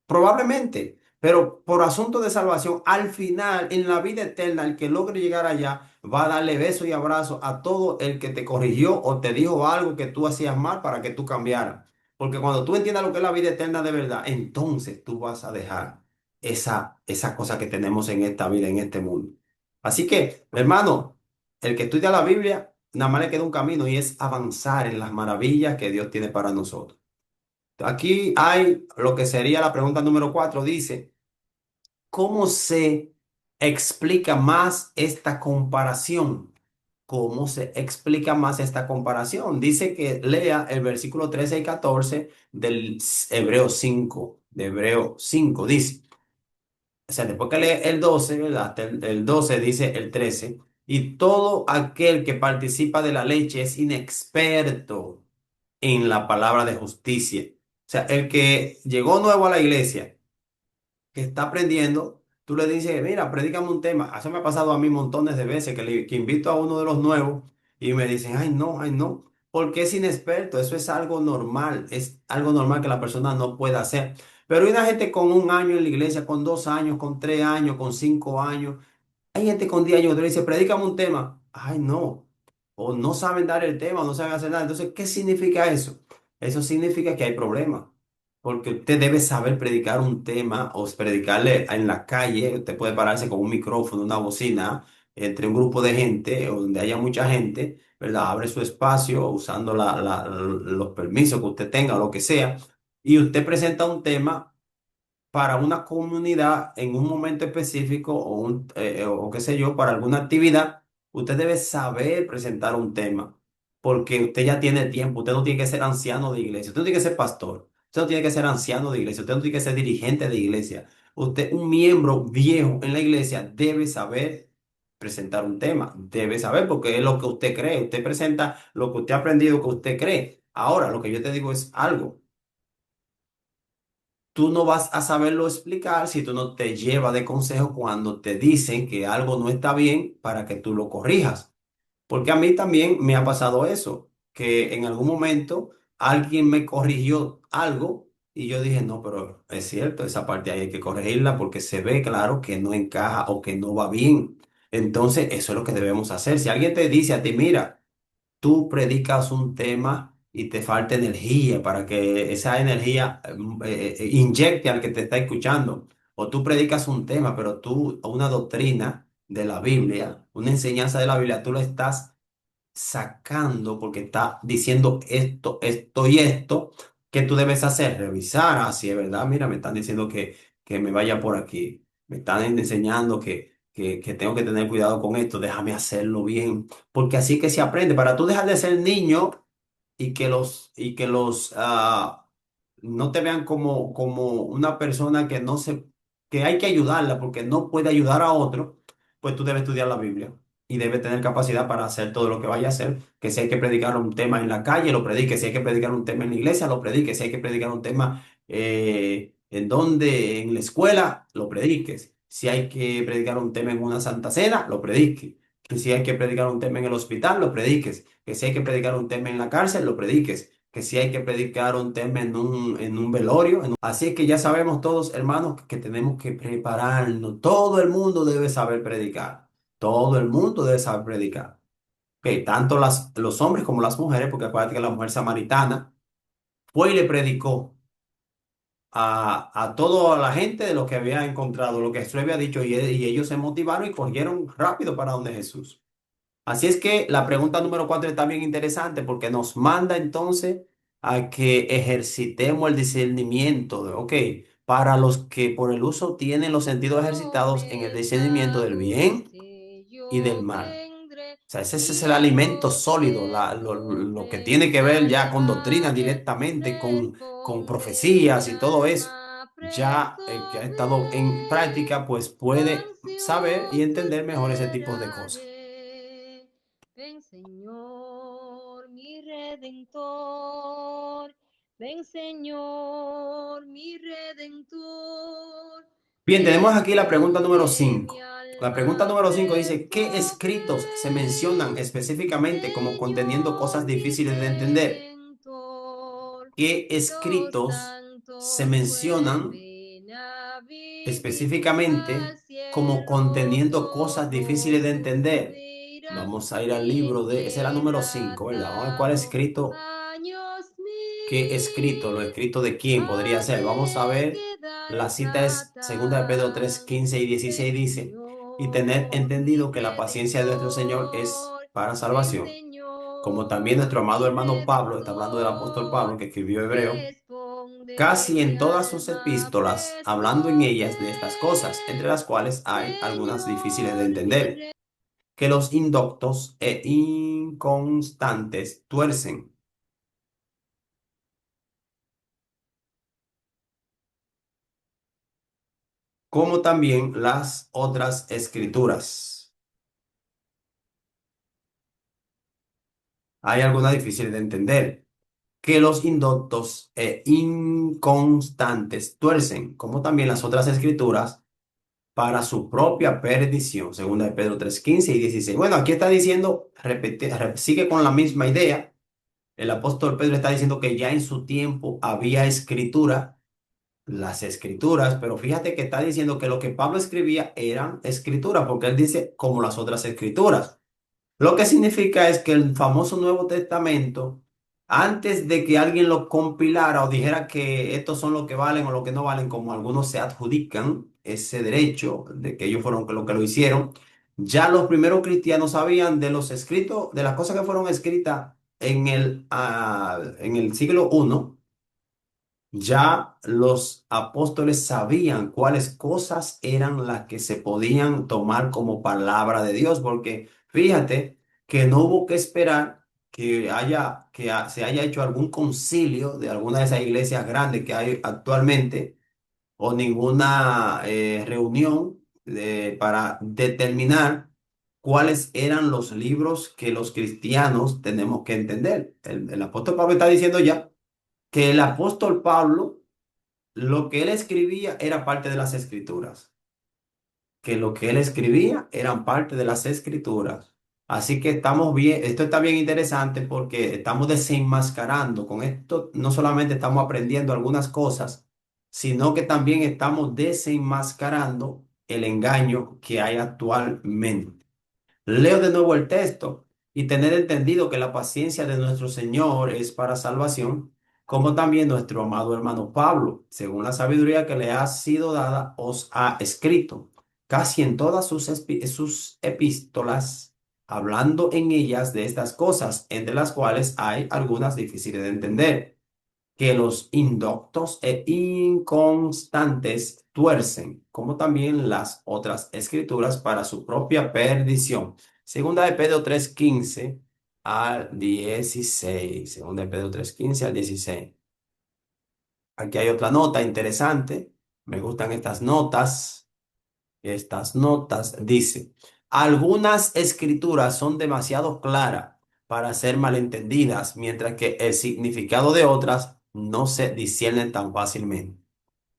Probablemente, pero por asunto de salvación, al final, en la vida eterna, el que logre llegar allá va a darle besos y abrazos a todo el que te corrigió o te dijo algo que tú hacías mal para que tú cambiaras. Porque cuando tú entiendas lo que es la vida eterna de verdad, entonces tú vas a dejar esa cosa que tenemos en esta vida, en este mundo. Así que, hermano, el que estudia la Biblia, nada más le queda un camino y es avanzar en las maravillas que Dios tiene para nosotros. Aquí hay lo que sería la pregunta número 4. Dice, ¿cómo se explica más esta comparación? ¿Cómo se explica más esta comparación? Dice que lea el versículo 13 y 14 del Hebreo 5. De Hebreo 5 dice, o sea, después que lee el 12, ¿verdad? Hasta el 12 dice el 13. Y todo aquel que participa de la leche es inexperto en la palabra de justicia. O sea, el que llegó nuevo a la iglesia, que está aprendiendo, tú le dices, mira, predícame un tema. Eso me ha pasado a mí montones de veces que invito a uno de los nuevos y me dicen, ay, no, ay, no. porque es inexperto, eso es algo normal que la persona no pueda hacer. Pero hay una gente con 1 año en la iglesia, con 2 años, con 3 años, con 5 años. Hay gente con 10 años que te dice, predícame un tema. Ay, no. O no saben dar el tema, o no saben hacer nada. Entonces, ¿qué significa eso? Eso significa que hay problemas. Porque usted debe saber predicar un tema o predicarle en la calle. Usted puede pararse con un micrófono, una bocina, entre un grupo de gente o donde haya mucha gente, ¿verdad? Abre su espacio usando los permisos que usted tenga o lo que sea. Y usted presenta un tema para una comunidad en un momento específico o qué sé yo, para alguna actividad, usted debe saber presentar un tema, porque usted ya tiene tiempo, usted no tiene que ser anciano de iglesia, usted no tiene que ser pastor, usted no tiene que ser anciano de iglesia, usted no tiene que ser dirigente de iglesia, usted, un miembro viejo en la iglesia, debe saber presentar un tema, debe saber porque es lo que usted cree, usted presenta lo que usted ha aprendido que usted cree. Ahora, lo que yo te digo es algo. Tú no vas a saberlo explicar si tú no te llevas de consejo cuando te dicen que algo no está bien para que tú lo corrijas. Porque a mí también me ha pasado eso, que en algún momento alguien me corrigió algo y yo dije, no, pero es cierto, esa parte ahí hay que corregirla porque se ve claro que no encaja o que no va bien. Entonces, eso es lo que debemos hacer. Si alguien te dice a ti, mira, tú predicas un tema y te falta energía para que esa energía inyecte al que te está escuchando. O tú predicas un tema, pero tú una doctrina de la Biblia, una enseñanza de la Biblia, tú lo estás sacando porque está diciendo esto, esto y esto, ¿qué tú debes hacer? Revisar, así es verdad, mira, me están diciendo que me vaya por aquí, me están enseñando que tengo que tener cuidado con esto, déjame hacerlo bien, porque así que se aprende, para tú dejar de ser niño y que los no te vean como una persona que hay que ayudarla porque no puede ayudar a otro, pues tú debes estudiar la Biblia y debe tener capacidad para hacer todo lo que vaya a hacer. Que si hay que predicar un tema en la calle, lo predique. Si hay que predicar un tema en la iglesia, lo predique. Si hay que predicar un tema en la escuela, lo prediques. Si hay que predicar un tema en una santa cena, lo predique. Que si hay que predicar un tema en el hospital, lo prediques. Que si hay que predicar un tema en la cárcel, lo prediques. Que si hay que predicar un tema en un velorio. Así es que ya sabemos todos, hermanos, que tenemos que prepararnos. Todo el mundo debe saber predicar. Todo el mundo debe saber predicar. Ok, tanto los hombres como las mujeres, porque acuérdate que la mujer samaritana fue y le predicó a toda la gente de lo que había encontrado, lo que Jesús había dicho, y ellos se motivaron y corrieron rápido para donde Jesús. Así es que la pregunta número 4 está bien interesante porque nos manda entonces a que ejercitemos el discernimiento, ok, para los que por el uso tienen los sentidos ejercitados en el discernimiento del bien Promesa y del yo mal. tendré O sea, ese es el y alimento yo sólido, lo que tiene que ver siempre ya con doctrina estaré, directamente, con responde mi profecías y todo eso. alma, Ya presto el que ha estado en ven, práctica, pues puede saber y ansioso entender mejor ese tipo de cosas. esperaré. Ven Señor, mi Redentor, ven Señor, mi Redentor. Bien, tenemos aquí la pregunta número Responde mi 5. La pregunta alma, número 5 dice, ¿qué presto escritos se mencionan ven, específicamente como conteniendo Señor, cosas mi difíciles de entender? Redentor. ¿Qué Los escritos se santos mencionan vuelven a vivir al específicamente como cielo, conteniendo cosas todo difíciles de entender? suspira Vamos a ir al libro esa es la número 5, ¿verdad? Vamos a ver cuál inquietado, escrito, años qué escrito, lo mil escrito de quién podría ha ser. Vamos a de ver, quedar la cita es segunda de Pedro 3 tratado. 15 y Ven 16 dice, y tener Señor, mi entendido que la paciencia de nuestro Señor es Redentor, para ven salvación. Como también Señor, nuestro amado mi hermano Pablo, está hablando del apóstol Pablo Redentor. que escribió Hebreo, Responde casi mi en todas sus alma, epístolas, hablando en presto ellas de estas cosas, entre ven, las cuales hay algunas difíciles de Señor, mi entender, que los indoctos e inconstantes tuercen, como también las otras escrituras. Hay algunas difíciles de entender, que los indoctos e inconstantes tuercen, como también las otras escrituras, para su propia perdición. Segunda de Pedro 3 15 y 16. Bueno, aquí está diciendo, sigue con la misma idea, el apóstol Pedro está diciendo que ya en su tiempo había escritura, las escrituras, pero fíjate que está diciendo que lo que Pablo escribía eran escrituras, porque él dice como las otras escrituras. Lo que significa es que el famoso Nuevo Testamento, antes de que alguien lo compilara o dijera que estos son los que valen o los que no valen, como algunos se adjudican ese derecho de que ellos fueron los que lo hicieron, ya los primeros cristianos sabían de los escritos, de las cosas que fueron escritas en el siglo I. Ya los apóstoles sabían cuáles cosas eran las que se podían tomar como palabra de Dios, porque fíjate que no hubo que esperar se haya hecho algún concilio de alguna de esas iglesias grandes que hay actualmente o ninguna reunión para determinar cuáles eran los libros que los cristianos tenemos que entender. El apóstol Pablo está diciendo ya que el apóstol Pablo, lo que él escribía era parte de las escrituras, que lo que él escribía eran parte de las escrituras. Así que estamos bien, esto está bien interesante porque estamos desenmascarando. Con esto no solamente estamos aprendiendo algunas cosas, sino que también estamos desenmascarando el engaño que hay actualmente. Leo de nuevo el texto y tener entendido que la paciencia de nuestro Señor es para salvación, como también nuestro amado hermano Pablo, según la sabiduría que le ha sido dada, os ha escrito, casi en todas sus epístolas, hablando en ellas de estas cosas, entre las cuales hay algunas difíciles de entender que los indoctos e inconstantes tuercen, como también las otras escrituras para su propia perdición. Segunda de Pedro 3:15 al 16. Segunda de Pedro 3:15 al 16. Aquí hay otra nota interesante. Me gustan estas notas. Estas notas dice, algunas escrituras son demasiado claras para ser malentendidas, mientras que el significado de otras no se disciernen tan fácilmente.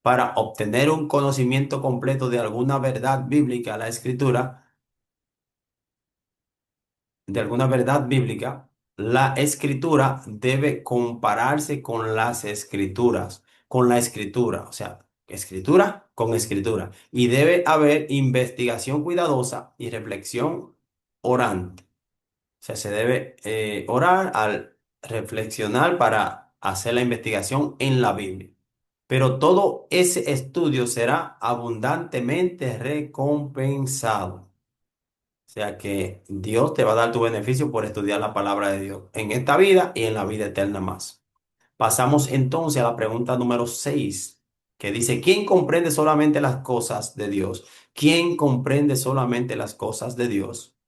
Para obtener un conocimiento completo de alguna verdad bíblica, la escritura de alguna verdad bíblica, la escritura debe compararse con las escrituras, con la escritura, o sea, escritura con escritura. Y debe haber investigación cuidadosa y reflexión orante. O sea, se debe orar al reflexionar para hacer la investigación en la Biblia. Pero todo ese estudio será abundantemente recompensado. O sea que Dios te va a dar tu beneficio por estudiar la palabra de Dios en esta vida y en la vida eterna más. Pasamos entonces a la pregunta número 6, que dice, ¿quién comprende solamente las cosas de Dios? ¿Quién comprende solamente las cosas de Dios?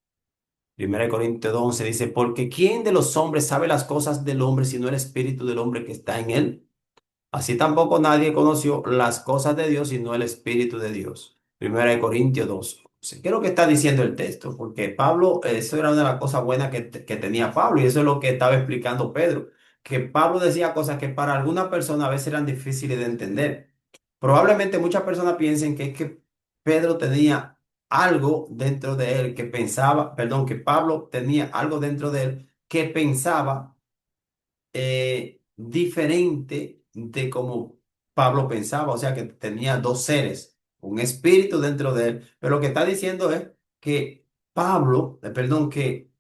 1 Corintios 11 dice, porque ¿quién de los hombres sabe las cosas del hombre sino el espíritu del hombre que está en él? Así tampoco nadie conoció las cosas de Dios sino el Espíritu de Dios. 1 Corintios 2. ¿Qué es lo que está diciendo el texto? Porque Pablo, eso era una de las cosas buenas que tenía Pablo y eso es lo que estaba explicando Pedro, que Pablo decía cosas que para alguna persona a veces eran difíciles de entender. Probablemente muchas personas piensen que es que Pedro tenía algo dentro de él que pensaba, perdón, que Pablo tenía algo dentro de él que pensaba diferente de como Pablo pensaba, o sea que tenía dos seres, un espíritu dentro de él, pero lo que está diciendo es que perdón, que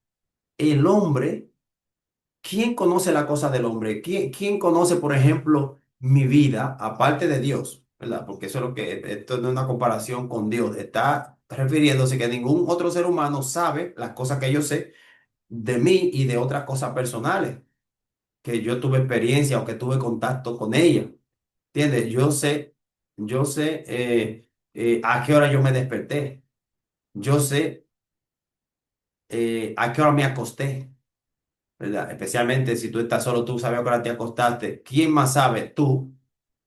el hombre, ¿quién conoce la cosa del hombre? ¿Quién conoce, por ejemplo, mi vida, aparte de Dios? ¿Verdad? Porque eso es lo que, esto no es una comparación con Dios, está refiriéndose que ningún otro ser humano sabe las cosas que yo sé de mí y de otras cosas personales que yo tuve experiencia o que tuve contacto con ella. ¿Entiendes? Yo sé a qué hora yo me desperté. Yo sé a qué hora me acosté, ¿verdad? Especialmente si tú estás solo, tú sabes a qué hora te acostaste. ¿Quién más sabe? Tú.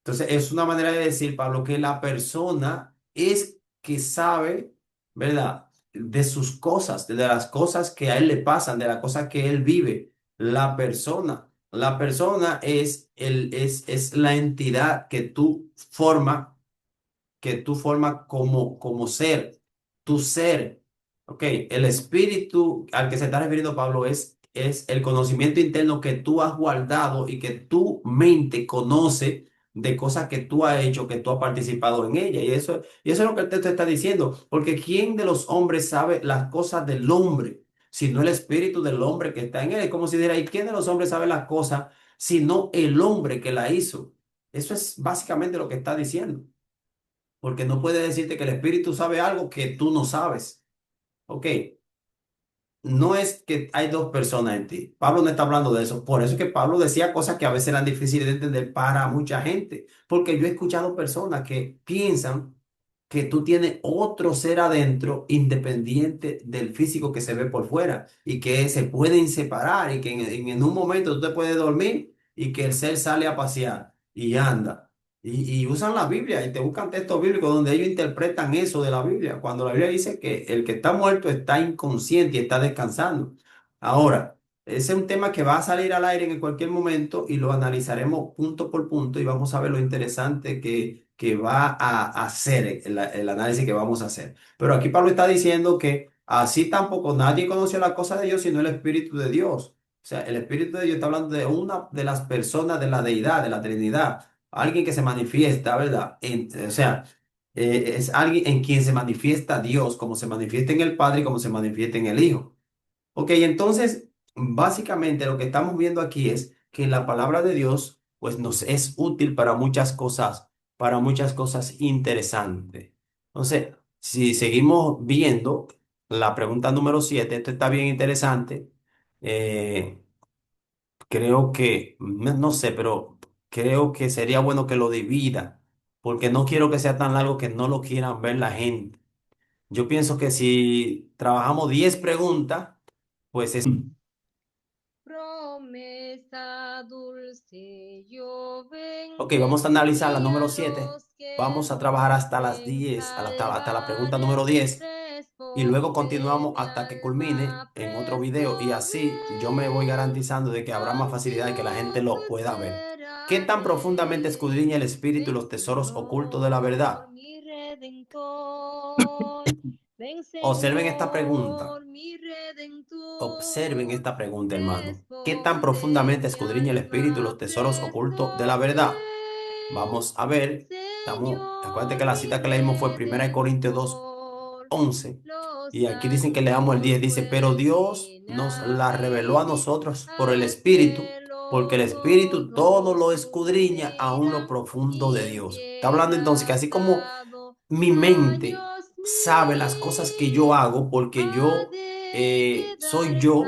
Entonces, es una manera de decir, Pablo, que la persona es que sabe, ¿verdad? De sus cosas, de las cosas que a él le pasan, de las cosas que él vive. La persona es la entidad que tú formas como ser, tu ser. Ok, el espíritu al que se está refiriendo Pablo es es el conocimiento interno que tú has guardado y que tu mente conoce de cosas que tú has hecho, que tú has participado en ella. Y eso es lo que el texto está diciendo, porque ¿quién de los hombres sabe las cosas del hombre, sino el espíritu del hombre que está en él? Es como si dijera, ¿y quién de los hombres sabe las cosas, sino el hombre que la hizo? Eso es básicamente lo que está diciendo, porque no puede decirte que el espíritu sabe algo que tú no sabes. Ok, no es que hay dos personas en ti. Pablo no está hablando de eso. Por eso es que Pablo decía cosas que a veces eran difíciles de entender para mucha gente. Porque yo he escuchado personas que piensan que tú tienes otro ser adentro independiente del físico que se ve por fuera y que se pueden separar y que en un momento tú te puedes dormir y que el ser sale a pasear y anda. Y usan la Biblia y te buscan textos bíblicos donde ellos interpretan eso de la Biblia, cuando la Biblia dice que el que está muerto está inconsciente y está descansando. Ahora, ese es un tema que va a salir al aire en cualquier momento y lo analizaremos punto por punto y vamos a ver lo interesante que va a hacer el análisis que vamos a hacer. Pero aquí Pablo está diciendo que así tampoco nadie conoció la cosa de Dios sino el Espíritu de Dios. O sea, el Espíritu de Dios está hablando de una de las personas de la deidad, de la Trinidad, alguien que se manifiesta, ¿verdad? O sea, es alguien en quien se manifiesta Dios, como se manifiesta en el Padre y como se manifiesta en el Hijo. Ok, entonces, básicamente lo que estamos viendo aquí es que la palabra de Dios, pues nos es útil para muchas cosas interesantes. Entonces, si seguimos viendo la pregunta número 7, esto está bien interesante. eh, Creo que, no sé, pero creo que sería bueno que lo divida, porque no quiero que sea tan largo que no lo quieran ver la gente. Yo pienso que si trabajamos 10 preguntas, pues es... Promesa dulce, yo Ok, vamos a analizar la bendeciré número a 7. los que Vamos a trabajar hasta las me 10, hasta la pregunta número salvaré. 10. Y luego Responde continuamos mi hasta que culmine alma, en otro presto video. Y así yo me voy ven. garantizando de que habrá más facilidad de que la gente Ansioso lo pueda ver. ¿Qué tan profundamente esperaré. escudriña el espíritu y Ven, los tesoros ocultos de la Señor, verdad? mi redentor. Ven, Observen esta pregunta. Señor, mi Observen redentor. esta pregunta, hermano. ¿Qué tan Responde profundamente mi escudriña el espíritu y los alma, tesoros ocultos de la presto verdad? ven. Vamos a ver. Acuérdate Señor, que la mi cita que leímos fue 1 Corintios 2, redentor. 11. Los Y aquí dicen que leamos el 10. santos Dice, pero Dios vuelven nos a la reveló a vivir nosotros por el al Espíritu, porque el cielo Espíritu todo lo escudriña aún lo corromperá profundo de y Dios. Está hablando entonces que así como quebrantado. mi Oh mente Dios sabe las cosas que yo mío, hago porque ha yo de soy quedar yo,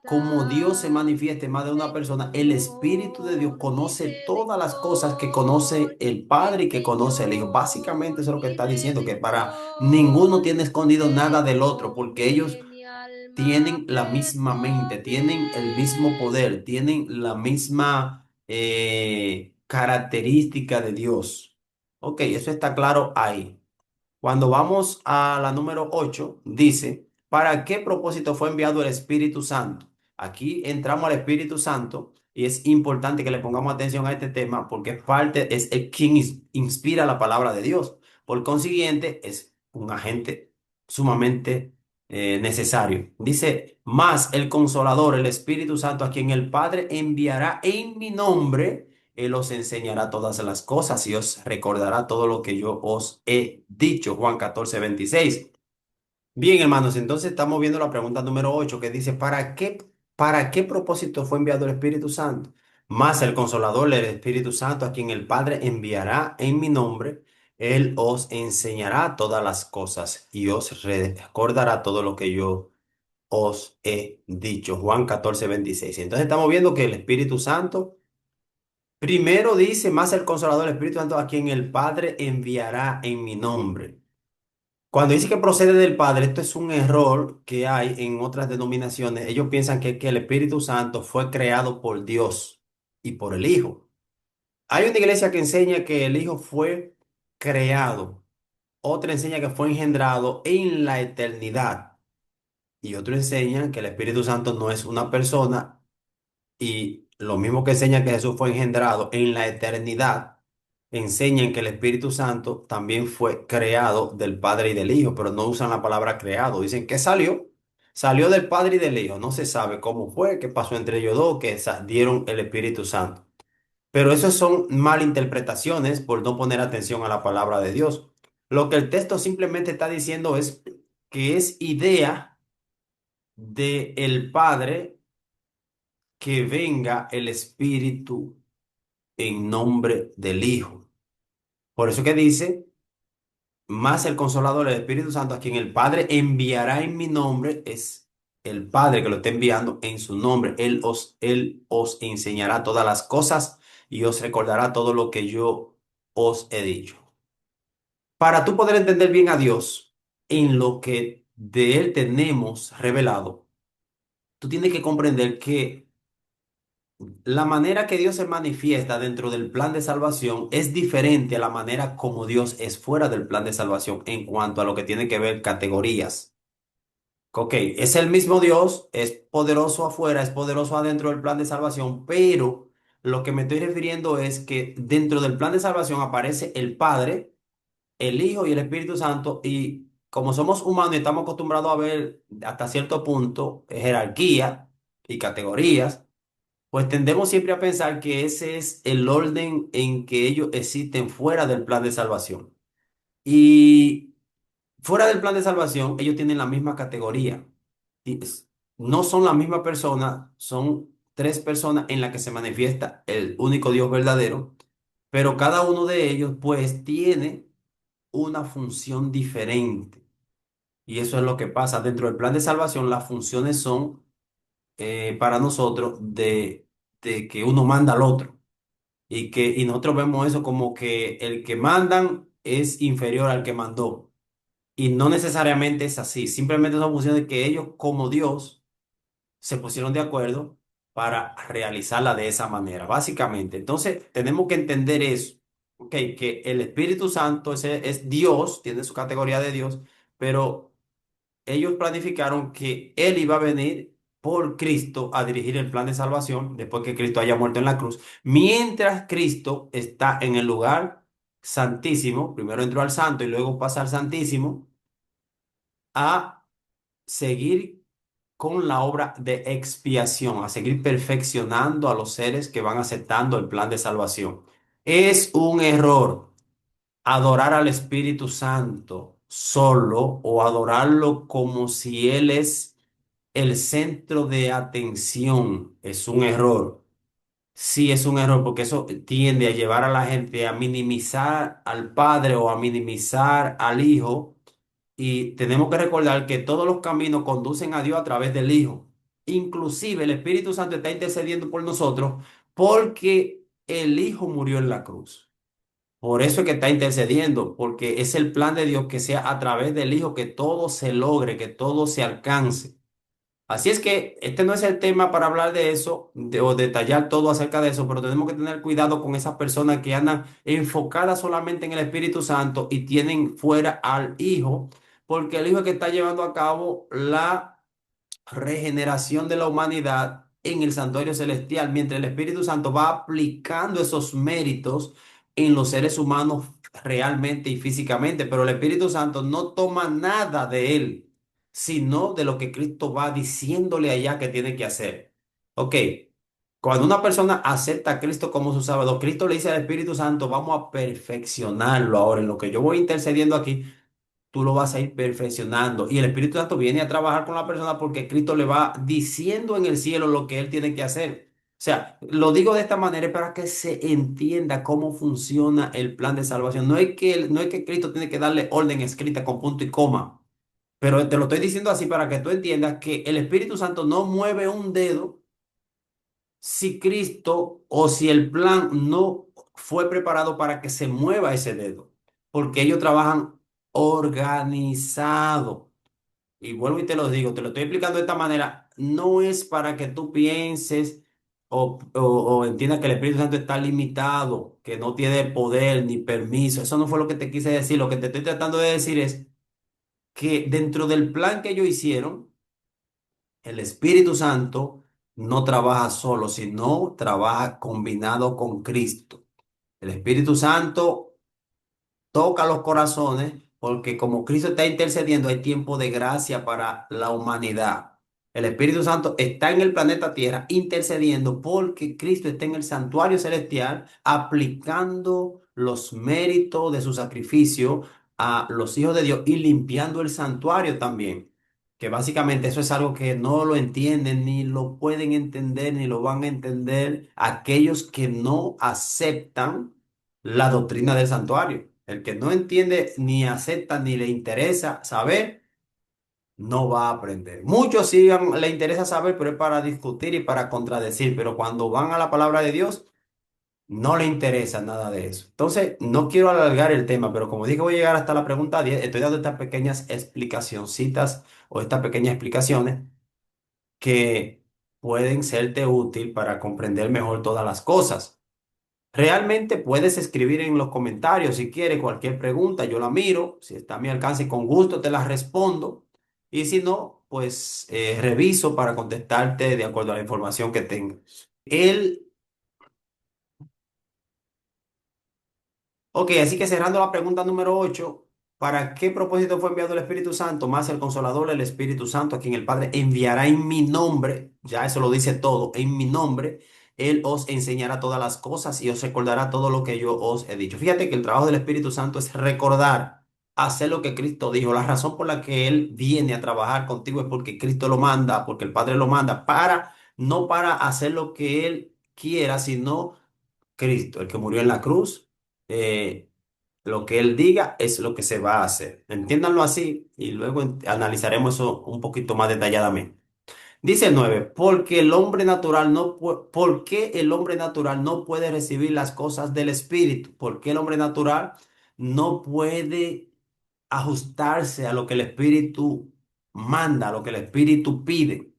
como Dios se tratado. manifieste en más de una persona, el Espíritu de Dios Señor, mi conoce todas las cosas que redentor. conoce el Ven, Padre y que conoce el Hijo. Básicamente Señor, eso es lo que mi está diciendo, que para ninguno redentor. tiene escondido nada del otro, porque ellos Responde mi alma, tienen la misma mente, presto tienen el mismo ven. poder, tienen la misma característica de Dios. Ok, eso está claro ahí. Cuando vamos a la número 8 dice, ¿para qué propósito fue enviado el Espíritu Santo? Aquí entramos al Espíritu Santo y es importante que le pongamos atención a este tema porque es quien inspira la palabra de Dios. Por consiguiente, es un agente sumamente necesario. Dice, más el Consolador, el Espíritu Santo, a quien el Padre enviará en mi nombre. Él os enseñará todas las cosas y os recordará todo lo que yo os he dicho. Juan 14:26. Bien, hermanos, entonces estamos viendo la pregunta número 8 que dice, para qué propósito fue enviado el Espíritu Santo? Más el Consolador, el Espíritu Santo, a quien el Padre enviará en mi nombre, Él os enseñará todas las cosas y os recordará todo lo que yo os he dicho. Juan 14:26. Entonces estamos viendo que el Espíritu Santo primero dice, más el Consolador, el Espíritu Santo, a quien el Padre enviará en mi nombre. Cuando dice que procede del Padre, esto es un error que hay en otras denominaciones. Ellos piensan que el Espíritu Santo fue creado por Dios y por el Hijo. Hay una iglesia que enseña que el Hijo fue creado, otra enseña que fue engendrado en la eternidad y otro enseña que el Espíritu Santo no es una persona. Y lo mismo que enseña que Jesús fue engendrado en la eternidad, enseñan que el Espíritu Santo también fue creado del Padre y del Hijo, pero no usan la palabra creado. Dicen que salió. Salió del Padre y del Hijo. No se sabe cómo fue, qué pasó entre ellos dos, que dieron el Espíritu Santo. Pero eso son malinterpretaciones por no poner atención a la palabra de Dios. Lo que el texto simplemente está diciendo es que es idea de el Padre que venga el Espíritu en nombre del Hijo. Por eso que dice, más el Consolador, el Espíritu Santo, a quien el Padre enviará en mi nombre, es el Padre que lo está enviando en su nombre. Él os enseñará todas las cosas y os recordará todo lo que yo os he dicho. Para tú poder entender bien a Dios en lo que de Él tenemos revelado, tú tienes que comprender que la manera que Dios se manifiesta dentro del plan de salvación es diferente a la manera como Dios es fuera del plan de salvación en cuanto a lo que tiene que ver categorías. Ok, es el mismo Dios, es poderoso afuera, es poderoso adentro del plan de salvación, pero lo que me estoy refiriendo es que dentro del plan de salvación aparece el Padre, el Hijo y el Espíritu Santo, y como somos humanos y estamos acostumbrados a ver hasta cierto punto jerarquía y categorías, pues tendemos siempre a pensar que ese es el orden en que ellos existen fuera del plan de salvación. Y fuera del plan de salvación, ellos tienen la misma categoría. No son la misma persona, son tres personas en las que se manifiesta el único Dios verdadero, pero cada uno de ellos pues tiene una función diferente. Y eso es lo que pasa. Dentro del plan de salvación, las funciones son para nosotros de que uno manda al otro. Y nosotros vemos eso como que el que mandan es inferior al que mandó. Y no necesariamente es así. Simplemente son funciones que ellos, como Dios, se pusieron de acuerdo para realizarla de esa manera, básicamente. Entonces, tenemos que entender eso. Ok, que el Espíritu Santo es Dios, tiene su categoría de Dios, pero ellos planificaron que Él iba a venir por Cristo a dirigir el plan de salvación después que Cristo haya muerto en la cruz. Mientras Cristo está en el lugar santísimo, primero entró al santo y luego pasa al santísimo, a seguir con la obra de expiación, a seguir perfeccionando a los seres que van aceptando el plan de salvación. Es un error adorar al Espíritu Santo solo o adorarlo como si Él es el centro de atención. Es un error. Sí, es un error porque eso tiende a llevar a la gente a minimizar al Padre o a minimizar al Hijo. Y tenemos que recordar que todos los caminos conducen a Dios a través del Hijo. Inclusive el Espíritu Santo está intercediendo por nosotros porque el Hijo murió en la cruz. Por eso es que está intercediendo, porque es el plan de Dios que sea a través del Hijo que todo se logre, que todo se alcance. Así es que este no es el tema para hablar de eso o detallar todo acerca de eso, pero tenemos que tener cuidado con esas personas que andan enfocadas solamente en el Espíritu Santo y tienen fuera al Hijo, porque el Hijo es que está llevando a cabo la regeneración de la humanidad en el santuario celestial, mientras el Espíritu Santo va aplicando esos méritos en los seres humanos realmente y físicamente, pero el Espíritu Santo no toma nada de él, sino de lo que Cristo va diciéndole allá que tiene que hacer. Ok, cuando una persona acepta a Cristo como su Salvador, Cristo le dice al Espíritu Santo, vamos a perfeccionarlo ahora en lo que yo voy intercediendo aquí, tú lo vas a ir perfeccionando. Y el Espíritu Santo viene a trabajar con la persona porque Cristo le va diciendo en el cielo lo que él tiene que hacer. O sea, lo digo de esta manera para que se entienda cómo funciona el plan de salvación. No es que Cristo tiene que darle orden escrita con punto y coma, pero te lo estoy diciendo así para que tú entiendas que el Espíritu Santo no mueve un dedo si Cristo o si el plan no fue preparado para que se mueva ese dedo, porque ellos trabajan organizado. Y vuelvo y te lo digo, te lo estoy explicando de esta manera, no es para que tú pienses o entiendas que el Espíritu Santo está limitado, que no tiene poder ni permiso. Eso no fue lo que te quise decir. Lo que te estoy tratando de decir es que dentro del plan que ellos hicieron, el Espíritu Santo no trabaja solo, sino trabaja combinado con Cristo. El Espíritu Santo toca los corazones porque como Cristo está intercediendo, hay tiempo de gracia para la humanidad. El Espíritu Santo está en el planeta Tierra intercediendo porque Cristo está en el santuario celestial aplicando los méritos de su sacrificio a los hijos de Dios y limpiando el santuario también. Que básicamente eso es algo que no lo entienden, ni lo pueden entender, ni lo van a entender aquellos que no aceptan la doctrina del santuario. El que no entiende, ni acepta, ni le interesa saber, no va a aprender. Muchos sí le interesa saber, pero es para discutir y para contradecir. Pero cuando van a la palabra de Dios, no le interesa nada de eso. Entonces, no quiero alargar el tema, pero como dije, voy a llegar hasta la pregunta 10. Estoy dando estas pequeñas explicacioncitas o estas pequeñas explicaciones que pueden serte útil para comprender mejor todas las cosas. Realmente puedes escribir en los comentarios si quieres cualquier pregunta, yo la miro, si está a mi alcance con gusto te la respondo y si no, pues reviso para contestarte de acuerdo a la información que tenga. El Ok, así que cerrando la pregunta número 8, ¿para qué propósito fue enviado el Espíritu Santo? Más el Consolador, el Espíritu Santo, a quien el Padre enviará en mi nombre, ya eso lo dice todo, en mi nombre, Él os enseñará todas las cosas y os recordará todo lo que yo os he dicho. Fíjate que el trabajo del Espíritu Santo es recordar, hacer lo que Cristo dijo. La razón por la que Él viene a trabajar contigo es porque Cristo lo manda, porque el Padre lo manda, no para hacer lo que Él quiera, sino Cristo, el que murió en la cruz, lo que Él diga es lo que se va a hacer. Entiéndanlo así y luego analizaremos eso un poquito más detalladamente. Dice el 9, porque el hombre natural ¿por qué el hombre natural no puede recibir las cosas del Espíritu? ¿Por qué el hombre natural no puede ajustarse a lo que el Espíritu manda, a lo que el Espíritu pide?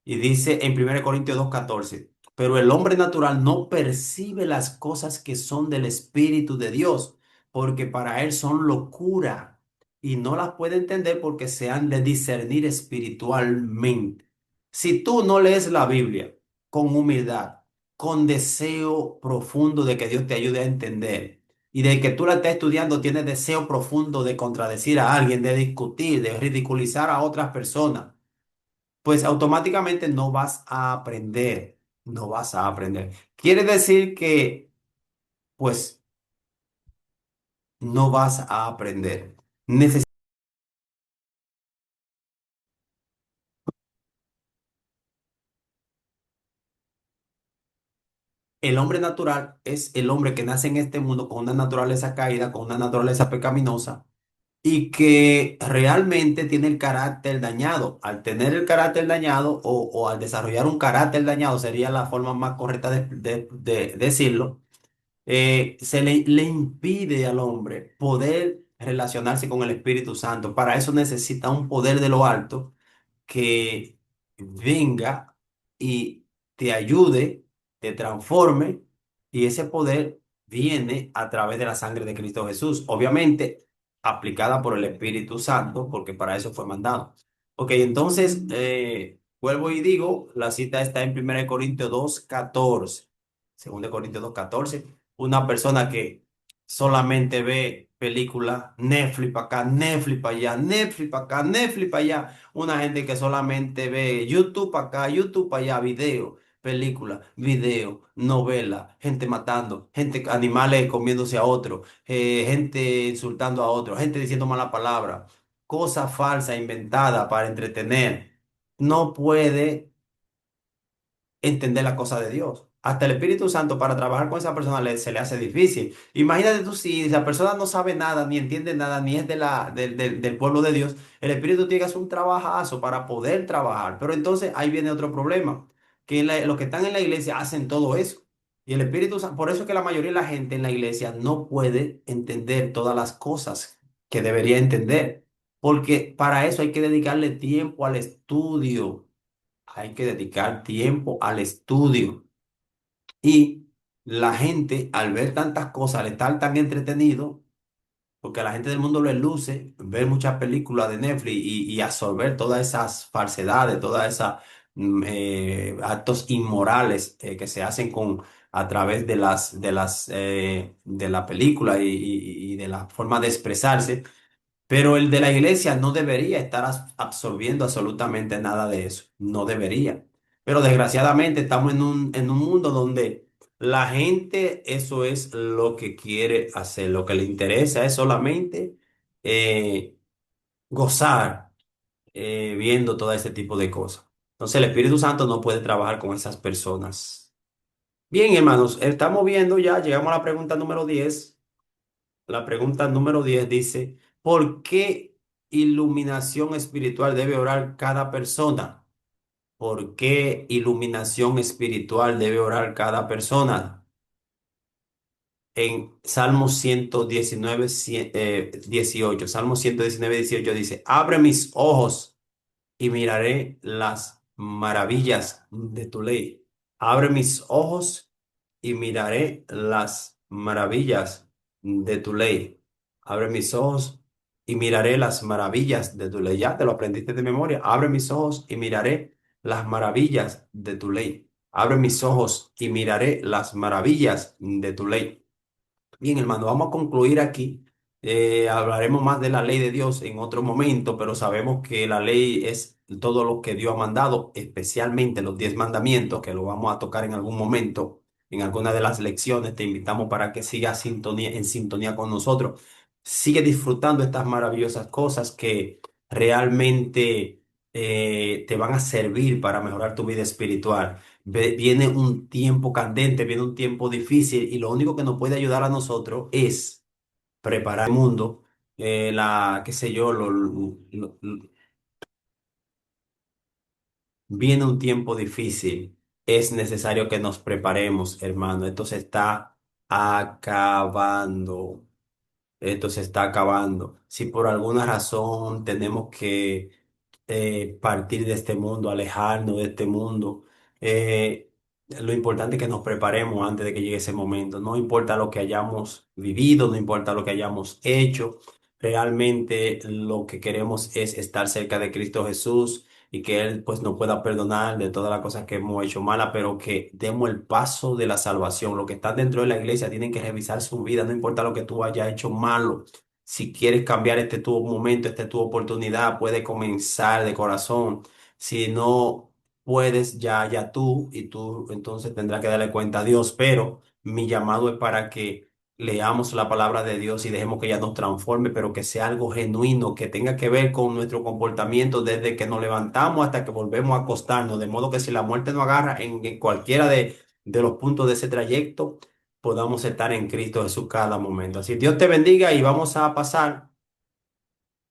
Y dice en 1 Corintios 2:14, pero el hombre natural no percibe las cosas que son del Espíritu de Dios, porque para él son locura y no las puede entender porque se han de discernir espiritualmente. Si tú no lees la Biblia con humildad, con deseo profundo de que Dios te ayude a entender, y de que tú la estés estudiando, tienes deseo profundo de contradecir a alguien, de discutir, de ridiculizar a otras personas, pues automáticamente no vas a aprender, no vas a aprender. Quiere decir que, pues, no vas a aprender. El hombre natural es el hombre que nace en este mundo con una naturaleza caída, con una naturaleza pecaminosa y que realmente tiene el carácter dañado. Al tener el carácter dañado o al desarrollar un carácter dañado, sería la forma más correcta de decirlo, le impide al hombre poder relacionarse con el Espíritu Santo. Para eso necesita un poder de lo alto que venga y te ayude, te transforme, y ese poder viene a través de la sangre de Cristo Jesús, obviamente aplicada por el Espíritu Santo, porque para eso fue mandado. Ok, entonces vuelvo y digo, la cita está en 1 Corintios 2:14. 2 Corintios 2:14, una persona que solamente ve películas, Netflix para acá, Netflix para allá, Netflix para acá, Netflix para allá, una gente que solamente ve YouTube para acá, YouTube para allá, video, película, video, novela, gente matando, gente, animales comiéndose a otros, gente insultando a otros, gente diciendo mala palabra, cosas falsas inventadas para entretener. No puede entender la cosa de Dios. Hasta el Espíritu Santo para trabajar con esa persona se le hace difícil. Imagínate tú si esa persona no sabe nada, ni entiende nada, ni es del pueblo de Dios, el Espíritu tiene que hacer un trabajazo para poder trabajar. Pero entonces ahí viene otro problema, que los que están en la iglesia hacen todo eso. Y el Espíritu Santo, por eso es que la mayoría de la gente en la iglesia no puede entender todas las cosas que debería entender. Porque para eso hay que dedicarle tiempo al estudio. Hay que dedicar tiempo al estudio. Y la gente, al ver tantas cosas, al estar tan entretenido, porque a la gente del mundo le luce ver muchas películas de Netflix y absorber todas esas falsedades, todas esas actos inmorales que se hacen a través de la película y de la forma de expresarse. Pero el de la iglesia no debería estar absorbiendo absolutamente nada de eso. No debería. Pero desgraciadamente estamos en un mundo donde la gente eso es lo que quiere hacer. Lo que le interesa es solamente eh, gozar viendo todo ese tipo de cosas. Entonces el Espíritu Santo no puede trabajar con esas personas. Bien, hermanos, estamos viendo ya, llegamos a la pregunta número 10. La pregunta número 10 dice, ¿por qué iluminación espiritual debe orar cada persona? ¿Por qué iluminación espiritual debe orar cada persona? En Salmo 119, 18, Salmo 119, 18 dice, abre mis ojos y miraré las maravillas de tu ley. Abre mis ojos y miraré las maravillas de tu ley. Abre mis ojos y miraré las maravillas de tu ley. Ya te lo aprendiste de memoria. Abre mis ojos y miraré las maravillas de tu ley. Abre mis ojos y miraré las maravillas de tu ley. Bien, hermano, vamos a concluir aquí. Hablaremos más de la ley de Dios en otro momento, pero sabemos que la ley es todo lo que Dios ha mandado, especialmente los 10 mandamientos, que lo vamos a tocar en algún momento, en alguna de las lecciones. Te invitamos para que sigas en sintonía con nosotros. Sigue disfrutando estas maravillosas cosas que realmente te van a servir para mejorar tu vida espiritual. Viene un tiempo candente, viene un tiempo difícil y lo único que nos puede ayudar a nosotros es preparar el mundo, qué sé yo, viene un tiempo difícil. Es necesario que nos preparemos, hermano. Esto se está acabando. Esto se está acabando. Si por alguna razón tenemos que partir de este mundo, alejarnos de este mundo, lo importante es que nos preparemos antes de que llegue ese momento. No importa lo que hayamos vivido, no importa lo que hayamos hecho, realmente lo que queremos es estar cerca de Cristo Jesús y que Él pues nos pueda perdonar de todas las cosas que hemos hecho malas, pero que demos el paso de la salvación. Los que están dentro de la iglesia tienen que revisar su vida, no importa lo que tú hayas hecho malo. Si quieres cambiar, este es tu momento, esta es tu oportunidad, puedes comenzar de corazón. Si no puedes, ya tú, y tú entonces tendrás que darle cuenta a Dios, pero mi llamado es para que leamos la palabra de Dios y dejemos que ella nos transforme, pero que sea algo genuino, que tenga que ver con nuestro comportamiento desde que nos levantamos hasta que volvemos a acostarnos, de modo que si la muerte nos agarra en cualquiera de los puntos de ese trayecto, podamos estar en Cristo Jesús cada momento. Así, Dios te bendiga y vamos a pasar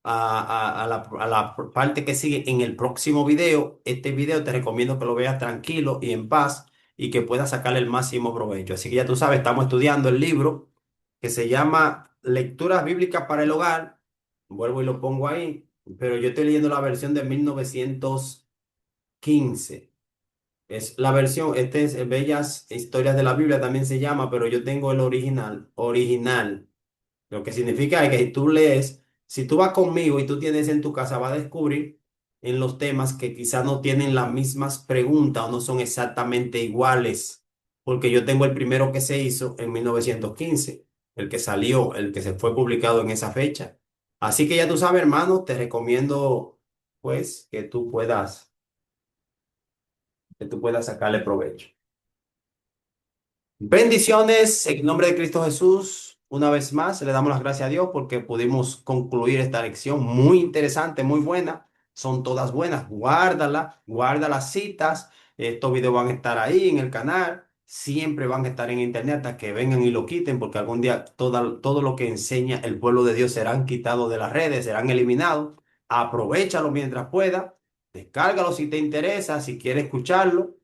a la parte que sigue en el próximo video. Este video te recomiendo que lo veas tranquilo y en paz y que puedas sacarle el máximo provecho. Así que ya tú sabes, estamos estudiando el libro que se llama Lecturas Bíblicas para el Hogar. Vuelvo y lo pongo ahí, pero yo estoy leyendo la versión de 1915. Es la versión, este es Bellas Historias de la Biblia, también se llama, pero yo tengo el original. Lo que significa es que si tú lees, si tú vas conmigo y tú tienes en tu casa, vas a descubrir en los temas que quizás no tienen las mismas preguntas o no son exactamente iguales, porque yo tengo el primero que se hizo en 1915, el que salió, el que se fue publicado en esa fecha. Así que ya tú sabes, hermano, te recomiendo pues que tú puedas sacarle provecho. Bendiciones en nombre de Cristo Jesús. Una vez más, le damos las gracias a Dios porque pudimos concluir esta lección muy interesante, muy buena. Son todas buenas. Guárdala, guarda las citas. Estos videos van a estar ahí en el canal. Siempre van a estar en internet hasta que vengan y lo quiten porque algún día todo lo que enseña el pueblo de Dios serán quitados de las redes, serán eliminados. Aprovéchalo mientras pueda. Descárgalo si te interesa, si quieres escucharlo.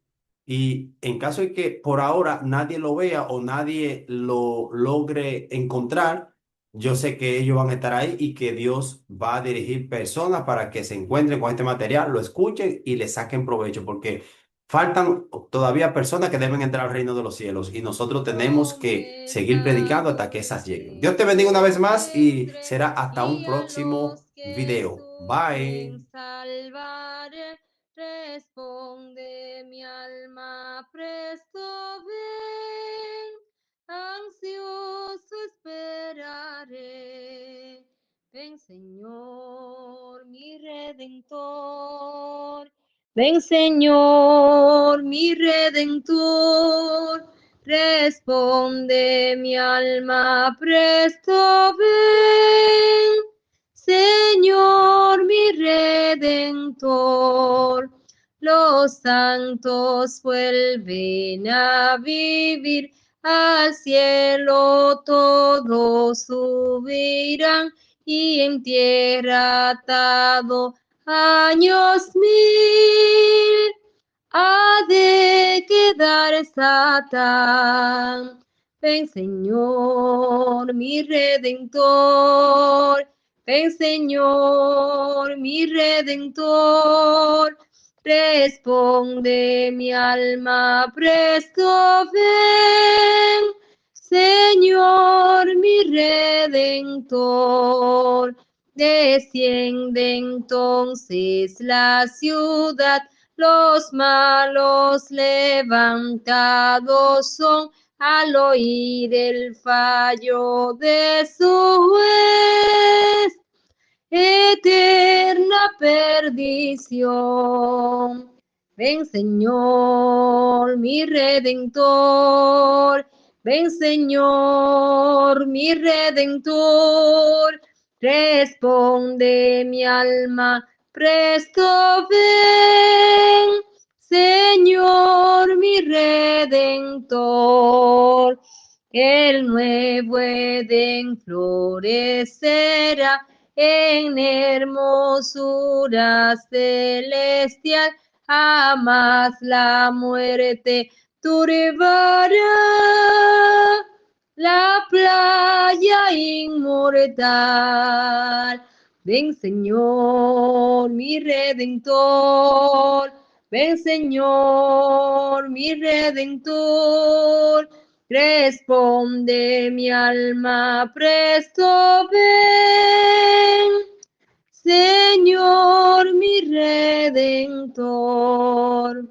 Y en caso de que por ahora nadie lo vea o nadie lo logre encontrar, yo sé que ellos van a estar ahí y que Dios va a dirigir personas para que se encuentren con este material, lo escuchen y le saquen provecho, porque faltan todavía personas que deben entrar al reino de los cielos y nosotros tenemos que seguir predicando hasta que esas lleguen. Dios te bendiga una vez más y encuentre será hasta un y a próximo los que video. sufren Bye. salvaré. Responde mi alma, presto ven, ansioso esperaré. Ven, Señor. Ven, Señor, mi Redentor, responde mi alma presto, ven. Señor, mi Redentor, los santos vuelven a vivir, al cielo todos subirán, y en tierra atado años 1000 ha de quedar Satán. Ven, Señor, mi Redentor, ven, Señor, mi Redentor, responde mi alma presto, ven, Señor, mi Redentor. Desciende entonces la ciudad, los malos levantados son al oír el fallo de su juez, eterna perdición. Ven, Señor, mi Redentor, ven, Señor, mi Redentor, responde mi alma, presto ven, Señor, mi Redentor. El nuevo Edén florecerá en hermosura celestial, jamás la muerte turbará la playa inmortal. Ven, Señor, mi Redentor, ven, Señor, mi Redentor, responde mi alma presto, ven, Señor, mi Redentor.